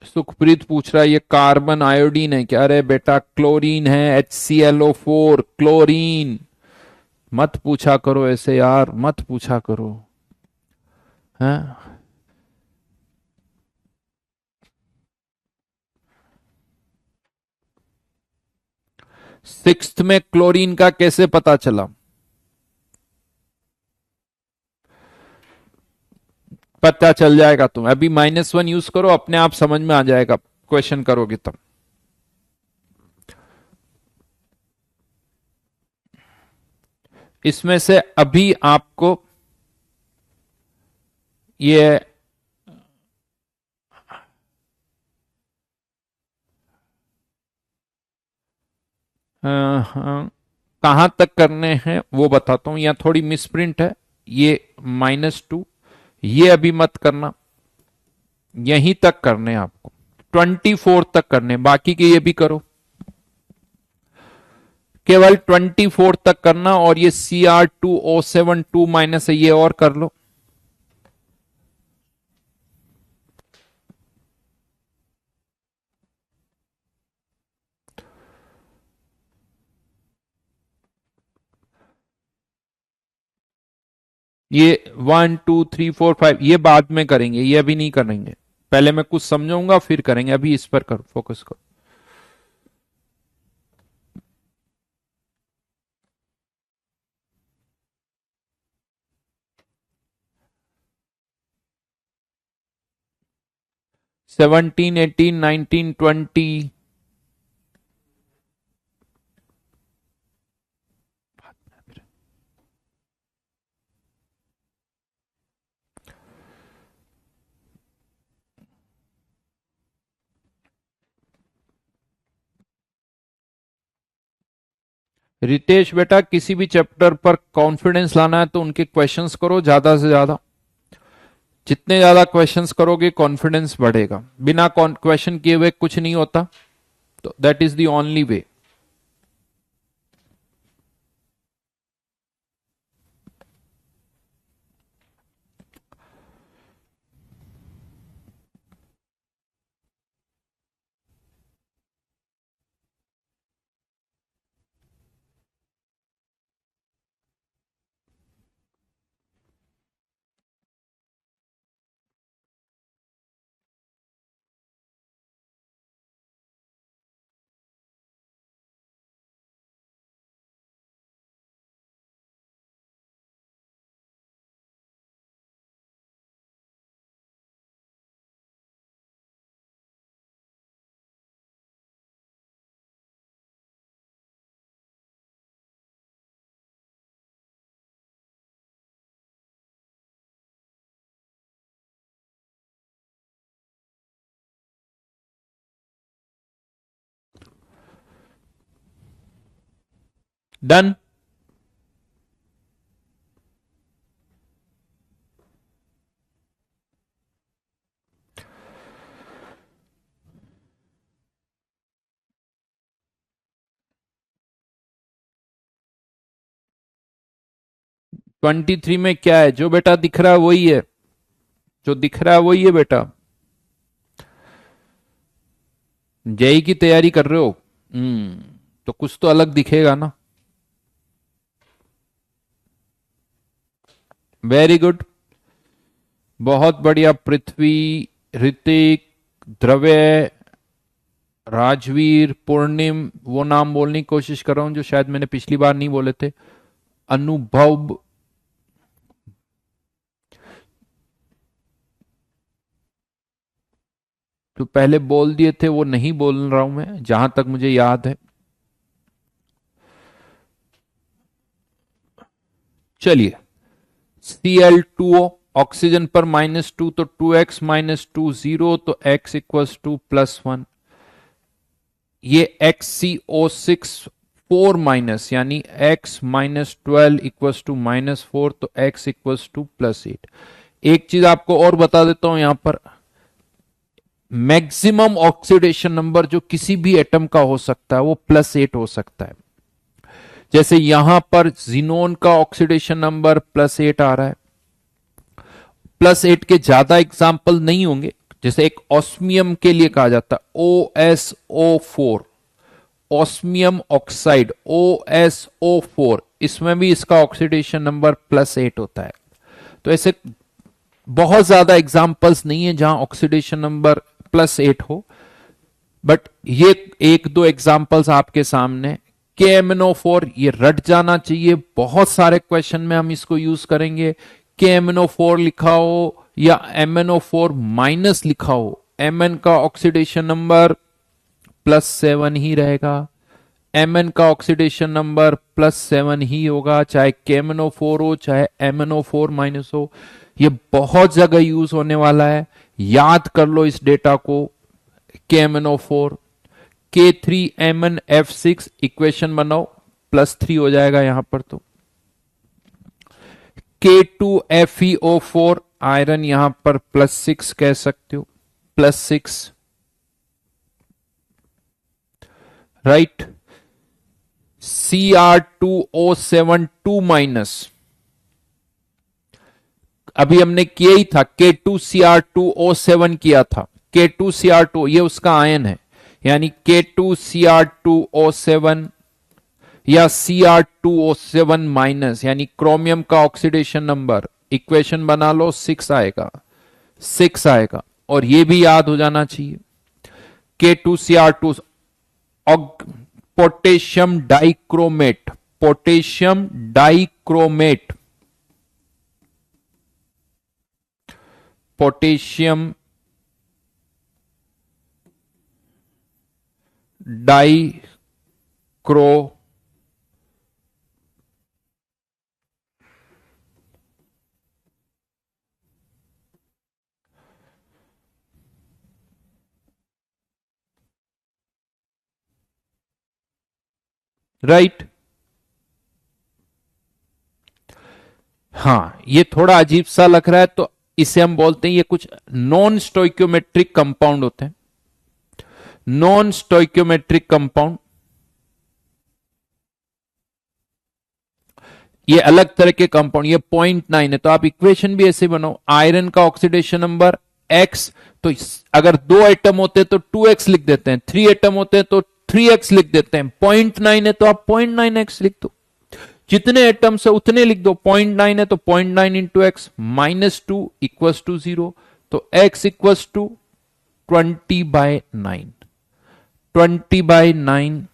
सुखप्रीत पूछ रहा है ये कार्बन आयोडीन है क्या। अरे बेटा क्लोरीन है, HClO4 क्लोरीन। मत पूछा करो ऐसे यार, मत पूछा करो। हैं, सिक्स्थ में क्लोरीन का कैसे पता चला? पता चल जाएगा तुम्हें, अभी -1 यूज करो, अपने आप समझ में आ जाएगा, क्वेश्चन करोगे तब। इसमें से अभी आपको ये कहां तक करने हैं वो बताता हूं, यहां थोड़ी मिसप्रिंट है, ये -2, ये अभी मत करना, यहीं तक करने हैं आपको, 24 तक करने, बाकी के ये भी करो, केवल 24 तक करना। और ये Cr2O7 2- है, ये और कर लो। ये 1 2 3 4 5 ये बाद में करेंगे, ये अभी नहीं करेंगे, पहले मैं कुछ समझाऊंगा फिर करेंगे, अभी इस पर करो, फोकस करो। सेवनटीन, 18, 19, 20। रितेश बेटा, किसी भी चैप्टर पर कॉन्फिडेंस लाना है तो उनके क्वेश्चंस करो ज्यादा से ज्यादा, जितने ज्यादा क्वेश्चंस करोगे कॉन्फिडेंस बढ़ेगा, बिना क्वेश्चन किए हुए कुछ नहीं होता, तो that is the only way. Done. Twenty three में क्या है, जो बेटा दिख रहा है वही है, जो दिख रहा है वही है बेटा। जेई की तैयारी कर रहे हो, तो कुछ तो अलग दिखेगा ना। वेरी गुड, बहुत बढ़िया। पृथ्वी, ऋतिक, द्रव्य, राजवीर, पूर्णिम, वो नाम बोलने की कोशिश कर रहा हूं जो शायद मैंने पिछली बार नहीं बोले थे। अनुभव, तो पहले बोल दिए थे वो नहीं बोल रहा हूं मैं, जहां तक मुझे याद है। चलिए, Cl2O, ऑक्सीजन पर -2, तो 2x -2 0, तो x इक्वल्स टू +1। ये XCO6 4- यानी x -12 इक्वल्स टू -4, तो x इक्वल्स टू +8। एक चीज आपको और बता देता हूं, यहां पर मैक्सिमम ऑक्सीडेशन नंबर जो किसी भी एटम का हो सकता है वो +8 हो सकता है। जैसे यहां पर जिनोन का ऑक्सीडेशन नंबर +8 आ रहा है, +8 के ज्यादा एग्जाम्पल नहीं होंगे, जैसे एक ऑस्मियम के लिए कहा जाता है OSO4, ऑस्मियम ऑक्साइड OSO4, इसमें भी इसका ऑक्सीडेशन नंबर +8 होता है। तो ऐसे बहुत ज्यादा एग्जाम्पल्स नहीं है जहां ऑक्सीडेशन नंबर +8 हो, बट ये एक दो एग्जाम्पल्स आपके सामने KMnO4 ये रट जाना चाहिए, बहुत सारे क्वेश्चन में हम इसको यूज करेंगे। KMnO4 लिखा हो या MnO4 माइनस लिखा हो, Mn का ऑक्सीडेशन नंबर +7 ही रहेगा, Mn का ऑक्सीडेशन नंबर +7 ही होगा, चाहे KMnO4 हो चाहे MnO4 माइनस हो। ये बहुत जगह यूज होने वाला है, याद कर लो इस डेटा को। KMnO4 K3MnF6 इक्वेशन बनाओ, +3 हो जाएगा यहां पर। तो K2FeO4 आयरन यहां पर +6 कह सकते हो, +6 राइट। Cr2O7 2-, अभी हमने किया ही था, K2Cr2O7 किया था, K2Cr2 ये उसका आयन है, यानी K2Cr2O7 या Cr2O7- यानी क्रोमियम का ऑक्सीडेशन नंबर, इक्वेशन बना लो, 6 आएगा, 6 आएगा। और ये भी याद हो जाना चाहिए, K2Cr2 potassium dichromate, potassium dichromate, potassium dichro right. हाँ, ये थोड़ा अजीब सा लग रहा है, तो इसे हम बोलते हैं, ये कुछ नॉन स्टोइक्योमेट्रिक कंपाउंड होते हैं, नॉन स्टोइक्योमेट्रिक कंपाउंड। ये अलग तरह के कंपाउंड, ये 0.9 है, तो आप इक्वेशन भी ऐसे बनाओ, आयरन का ऑक्सीडेशन नंबर x, तो अगर 2 एटम होते हैं तो 2x लिख देते हैं, 3 एटम होते हैं तो 3x लिख देते हैं, 0.9 है तो आप 0.9x लिख दो, जितने एटम से उतने लिख दो, 0.9 है तो 0.9 इंटू एक्स, -2 इक्वस टू 0, तो x equals to 20/9, 20/9,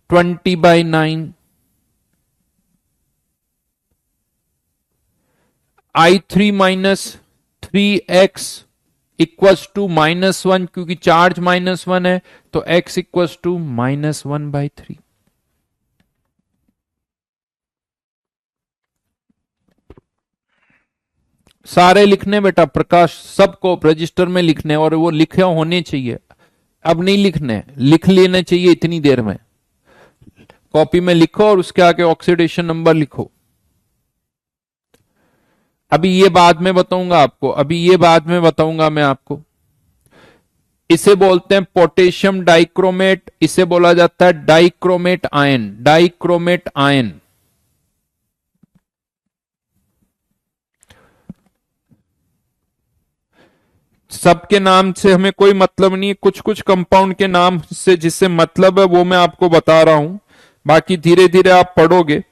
20/9, I3 - 3x equals to -1, क्योंकि चार्ज -1 है, तो x इक्वस टू -1/3। सारे लिखने बेटा प्रकाश, सबको रजिस्टर में लिखने, और वो लिखे होने चाहिए, अब नहीं लिखने, लिख लेने चाहिए इतनी देर में, कॉपी में लिखो और उसके आगे ऑक्सीडेशन नंबर लिखो। अभी ये बाद में बताऊंगा आपको, अभी ये बाद में बताऊंगा मैं आपको। इसे बोलते हैं पोटेशियम डाइक्रोमेट, इसे बोला जाता है डाइक्रोमेट आयन, डाइक्रोमेट आयन। सबके नाम से हमें कोई मतलब नहीं है, कुछ कुछ कंपाउंड के नाम से जिससे मतलब है वो मैं आपको बता रहा हूं, बाकी धीरे धीरे आप पढ़ोगे।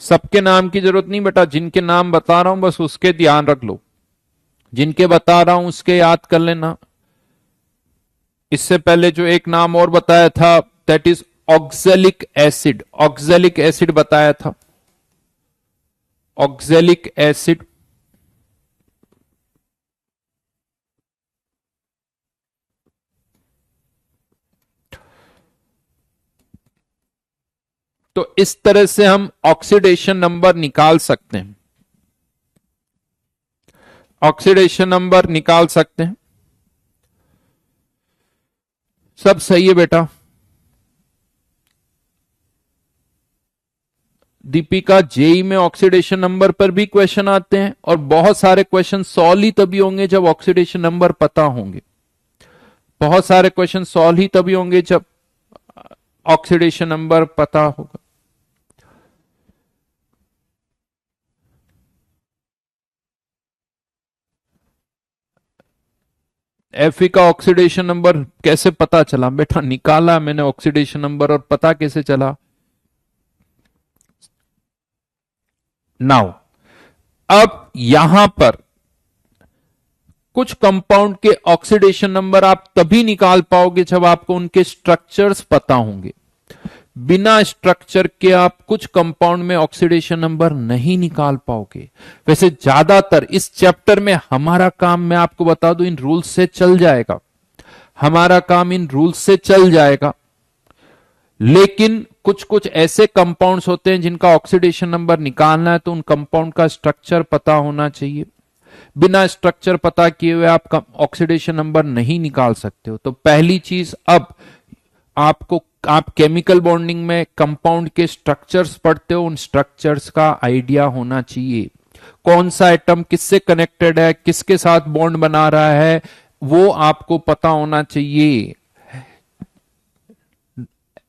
सबके नाम की जरूरत नहीं बेटा, जिनके नाम बता रहा हूं बस उसके ध्यान रख लो, जिनके बता रहा हूं उसके याद कर लेना। इससे पहले जो एक नाम और बताया था, that is oxalic acid, oxalic acid बताया था, ऑक्जेलिक एसिड। तो इस तरह से हम ऑक्सीडेशन नंबर निकाल सकते हैं, ऑक्सीडेशन नंबर निकाल सकते हैं। सब सही है बेटा। दीपिका, जेई में ऑक्सीडेशन नंबर पर भी क्वेश्चन आते हैं, और बहुत सारे क्वेश्चन सॉल्व ही तभी होंगे जब ऑक्सीडेशन नंबर पता होंगे, बहुत सारे क्वेश्चन सॉल्व ही तभी होंगे जब ऑक्सीडेशन नंबर पता होगा। Fe का ऑक्सीडेशन नंबर कैसे पता चला बेटा? निकाला मैंने ऑक्सीडेशन नंबर, और पता कैसे चला? नाउ अब यहां पर कुछ कंपाउंड के ऑक्सीडेशन नंबर आप तभी निकाल पाओगे जब आपको उनके स्ट्रक्चर्स पता होंगे। बिना स्ट्रक्चर के आप कुछ कंपाउंड में ऑक्सीडेशन नंबर नहीं निकाल पाओगे। वैसे ज्यादातर इस चैप्टर में हमारा काम, मैं आपको बता दूं, इन रूल्स से चल जाएगा। हमारा काम इन रूल्स से चल जाएगा, लेकिन कुछ कुछ ऐसे कंपाउंड्स होते हैं जिनका ऑक्सीडेशन नंबर निकालना है, तो उन कंपाउंड का स्ट्रक्चर पता होना चाहिए। बिना स्ट्रक्चर पता किए हुए आप ऑक्सीडेशन नंबर नहीं निकाल सकते हो। तो पहली चीज, अब आपको, आप केमिकल बॉन्डिंग में कंपाउंड के स्ट्रक्चर्स पढ़ते हो, उन स्ट्रक्चर्स का आइडिया होना चाहिए। कौन सा एटम किससे कनेक्टेड है, किसके साथ बॉन्ड बना रहा है, वो आपको पता होना चाहिए।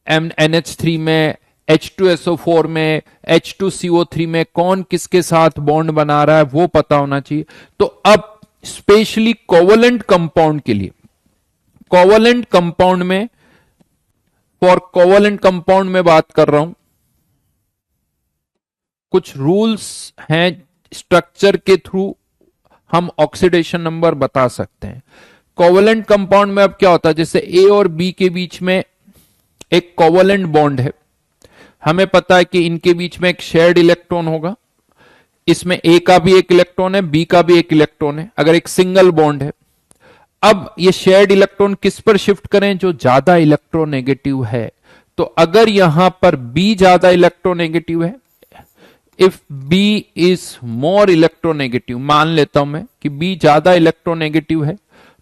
NH3 में, H2SO4 में, H2CO3 में कौन किसके साथ बॉन्ड बना रहा है वो पता होना चाहिए। तो अब स्पेशली कोवलेंट कंपाउंड के लिए, कोवलेंट कंपाउंड में, फॉर कोवलेंट कंपाउंड में बात कर रहा हूं, कुछ रूल्स हैं स्ट्रक्चर के थ्रू हम ऑक्सीडेशन नंबर बता सकते हैं। कोवलेंट कंपाउंड में अब क्या होता है, जैसे ए और बी के बीच में एक कोवलेंट बॉन्ड है, हमें पता है कि इनके बीच में एक शेयर्ड इलेक्ट्रॉन होगा। इसमें ए का भी एक इलेक्ट्रॉन है, बी का भी एक इलेक्ट्रॉन है, अगर एक सिंगल बॉन्ड है। अब ये शेयर्ड इलेक्ट्रॉन किस पर शिफ्ट करें? जो ज्यादा इलेक्ट्रोनेगेटिव है। तो अगर यहां पर बी ज्यादा इलेक्ट्रोनेगेटिव है, if B is more electronegative, मान लेता हूं मैं कि बी ज्यादा इलेक्ट्रोनेगेटिव है,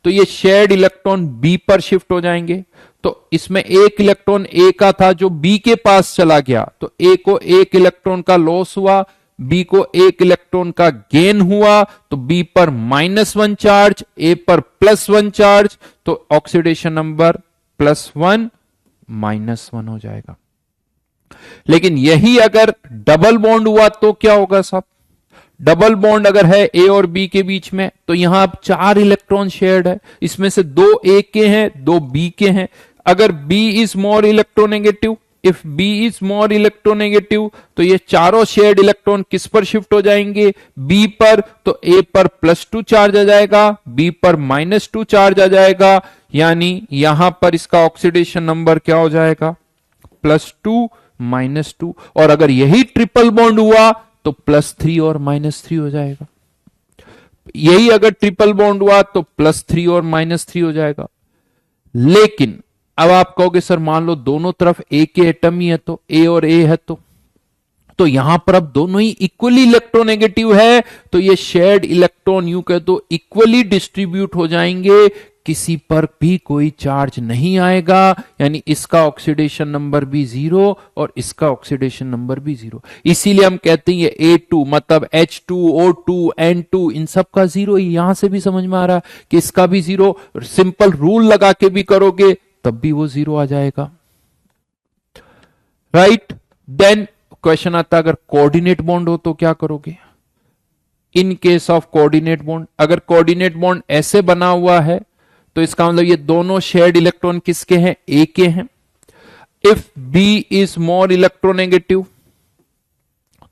तो ये शेयर्ड इलेक्ट्रॉन बी पर शिफ्ट हो जाएंगे। तो इसमें एक इलेक्ट्रॉन ए का था जो बी के पास चला गया, तो ए को एक इलेक्ट्रॉन का लॉस हुआ, बी को एक इलेक्ट्रॉन का गेन हुआ। तो बी पर -1 चार्ज, ए पर +1 चार्ज, तो ऑक्सीडेशन नंबर +1 -1 हो जाएगा। लेकिन यही अगर डबल बॉन्ड हुआ तो क्या होगा साहब? डबल बॉन्ड अगर है ए और बी के बीच में, तो यहां अब 4 इलेक्ट्रॉन शेयर्ड है, इसमें से 2 ए के हैं, 2 बी के हैं। अगर B is more electronegative, if B is more electronegative, तो ये चारों शेयर्ड इलेक्ट्रॉन किस पर शिफ्ट हो जाएंगे? बी पर। तो ए पर +2 चार्ज आ जाएगा, बी पर -2 चार्ज आ जाएगा, यानी यहां पर इसका ऑक्सीडेशन नंबर क्या हो जाएगा? +2 -2। और अगर यही ट्रिपल बॉन्ड हुआ तो +3 और -3 हो जाएगा। यही अगर ट्रिपल बॉन्ड हुआ तो +3 और -3 हो जाएगा। लेकिन अब आप कहोगे सर मान लो दोनों तरफ ए के एटम ही है, तो ए और ए है, तो यहां पर अब दोनों ही इक्वली इलेक्ट्रोनेगेटिव है, तो ये शेयर्ड इलेक्ट्रॉन यूं कह दो इक्वली डिस्ट्रीब्यूट हो जाएंगे, किसी पर भी कोई चार्ज नहीं आएगा, यानी इसका ऑक्सीडेशन नंबर भी 0 और इसका ऑक्सीडेशन नंबर भी 0। इसीलिए हम कहते हैं ये A2 मतलब H2O2 N2 इन सब का 0। यहां से भी समझ में आ रहा है कि इसका भी 0। सिंपल रूल लगा के भी करोगे तब भी वो 0 आ जाएगा, राइट। देन क्वेश्चन आता है अगर कोऑर्डिनेट बॉन्ड हो तो क्या करोगे? In case of coordinate bond, अगर कोऑर्डिनेट बॉन्ड ऐसे बना हुआ है तो इसका मतलब ये दोनों शेयर्ड इलेक्ट्रॉन किसके हैं? ए के हैं। If B is more electronegative,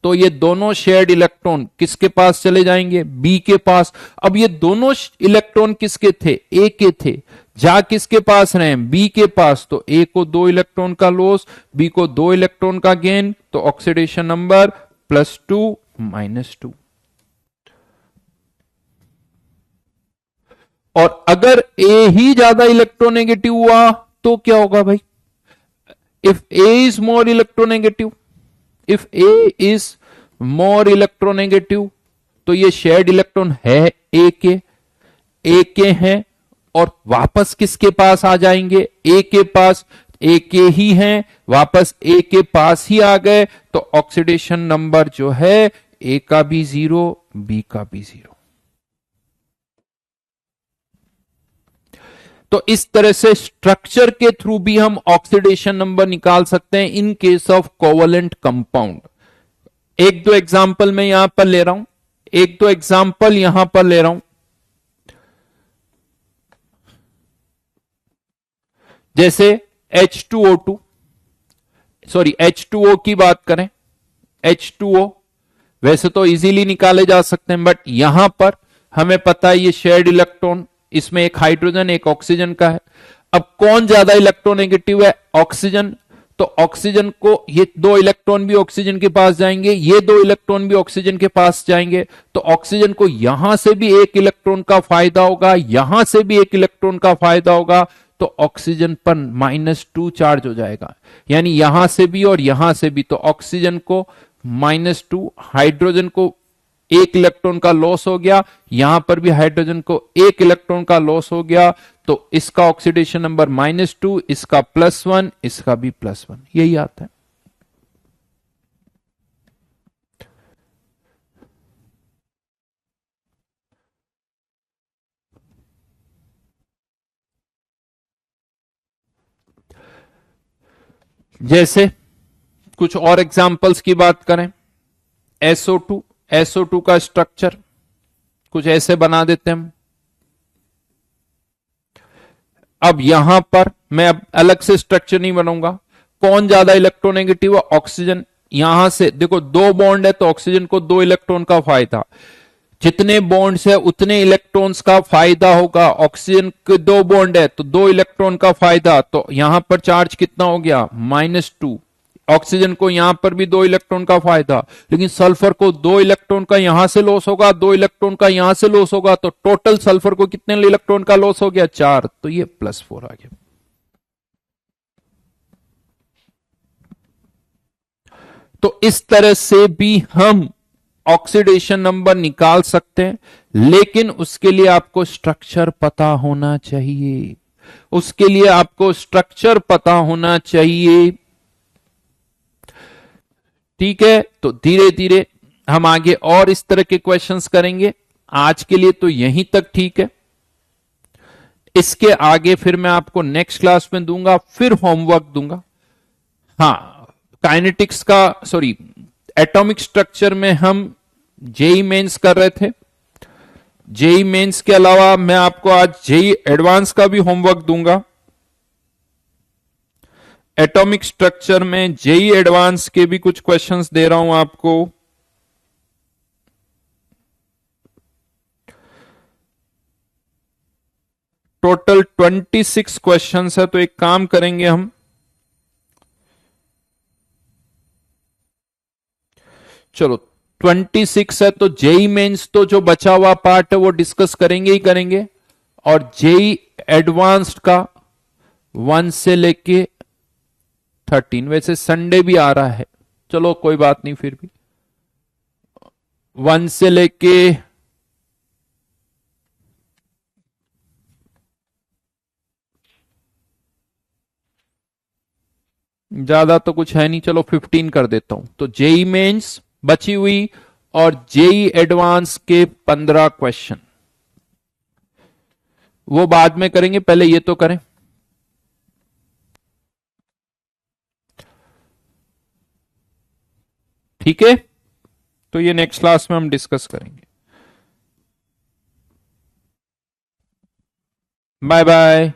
तो ये दोनों शेयर्ड इलेक्ट्रॉन किसके पास चले जाएंगे? बी के पास। अब ये दोनों इलेक्ट्रॉन किसके थे? ए के थे। जा किसके पास रहे? बी के पास। तो ए को 2 इलेक्ट्रॉन का लॉस, बी को 2 इलेक्ट्रॉन का गेन, तो ऑक्सीडेशन नंबर +2 -2। और अगर ए ही ज्यादा इलेक्ट्रोनेगेटिव हुआ तो क्या होगा भाई? If A is more electronegative, if A is more electronegative, तो ये शेयर्ड इलेक्ट्रॉन है ए के हैं, और वापस किसके पास आ जाएंगे? ए के पास। ए के ही हैं, वापस ए के पास ही आ गए, तो ऑक्सीडेशन नंबर जो है ए का भी 0, बी का भी 0। तो इस तरह से स्ट्रक्चर के थ्रू भी हम ऑक्सीडेशन नंबर निकाल सकते हैं in case of covalent compound. एक दो एग्जाम्पल मैं यहां पर ले रहा हूं, जैसे H2O2, सॉरी H2O की बात करें, H2O वैसे तो इजीली निकाले जा सकते हैं, बट यहां पर हमें पता है ये शेयर्ड इलेक्ट्रॉन, इसमें एक हाइड्रोजन एक ऑक्सीजन का है। अब कौन ज्यादा इलेक्ट्रोनेगेटिव है? ऑक्सीजन। तो ऑक्सीजन को, ये दो इलेक्ट्रॉन भी ऑक्सीजन के पास जाएंगे, ये दो इलेक्ट्रॉन भी ऑक्सीजन के पास जाएंगे, तो ऑक्सीजन को यहां से भी एक इलेक्ट्रॉन का फायदा होगा, यहां से भी एक इलेक्ट्रॉन का फायदा होगा, तो ऑक्सीजन पर -2 चार्ज हो जाएगा, यानी यहां से भी और यहां से भी। तो ऑक्सीजन को -2, हाइड्रोजन को एक इलेक्ट्रॉन का लॉस हो गया, यहां पर भी हाइड्रोजन को एक इलेक्ट्रॉन का लॉस हो गया, तो इसका ऑक्सीडेशन नंबर -2, इसका +1, इसका भी +1, यही आता है। जैसे कुछ और एग्जांपल्स की बात करें, SO2 का स्ट्रक्चर कुछ ऐसे बना देते हैं हम। अब यहां पर मैं अब अलग से स्ट्रक्चर नहीं बनाऊंगा, कौन ज्यादा इलेक्ट्रोनेगेटिव है? ऑक्सीजन। यहां से देखो दो बॉन्ड है तो ऑक्सीजन को दो इलेक्ट्रॉन का फायदा, जितने बॉन्ड्स है उतने इलेक्ट्रॉन्स का फायदा होगा। ऑक्सीजन के दो बॉन्ड है तो दो इलेक्ट्रॉन का फायदा, तो यहां पर चार्ज कितना हो गया? -2। ऑक्सीजन को यहां पर भी दो इलेक्ट्रॉन का फायदा, लेकिन सल्फर को दो इलेक्ट्रॉन का यहां से लॉस होगा, दो इलेक्ट्रॉन का यहां से लॉस होगा, तो टोटल सल्फर को कितने इलेक्ट्रॉन का लॉस हो गया? 4, तो ये +4 आ गया। तो इस तरह से भी हम ऑक्सीडेशन नंबर निकाल सकते हैं, लेकिन उसके लिए आपको स्ट्रक्चर पता होना चाहिए, उसके लिए आपको स्ट्रक्चर पता होना चाहिए। ठीक है, तो धीरे धीरे हम आगे और इस तरह के क्वेश्चंस करेंगे। आज के लिए तो यहीं तक ठीक है, इसके आगे फिर मैं आपको नेक्स्ट क्लास में दूंगा, फिर होमवर्क दूंगा। हाँ, काइनेटिक्स का, सॉरी, एटॉमिक स्ट्रक्चर में हम जेई मेंस कर रहे थे। जेई मेंस के अलावा मैं आपको आज जेई एडवांस का भी होमवर्क दूंगा। एटॉमिक स्ट्रक्चर में जेई एडवांस के भी कुछ क्वेश्चंस दे रहा हूं आपको। टोटल 26 क्वेश्चंस है, तो एक काम करेंगे हम, चलो 26 है तो जेई मेंस तो जो बचा हुआ पार्ट है वो डिस्कस करेंगे ही करेंगे, और जेई एडवांस्ड का 1 से लेके 13, वैसे संडे भी आ रहा है, चलो कोई बात नहीं, फिर भी 1 से लेके ज्यादा तो कुछ है नहीं, चलो 15 कर देता हूं। तो जेई मेंस बची हुई और जेई एडवांस के 15 क्वेश्चन, वो बाद में करेंगे, पहले ये तो करें। ठीक है, तो ये नेक्स्ट क्लास में हम डिस्कस करेंगे। Bye bye.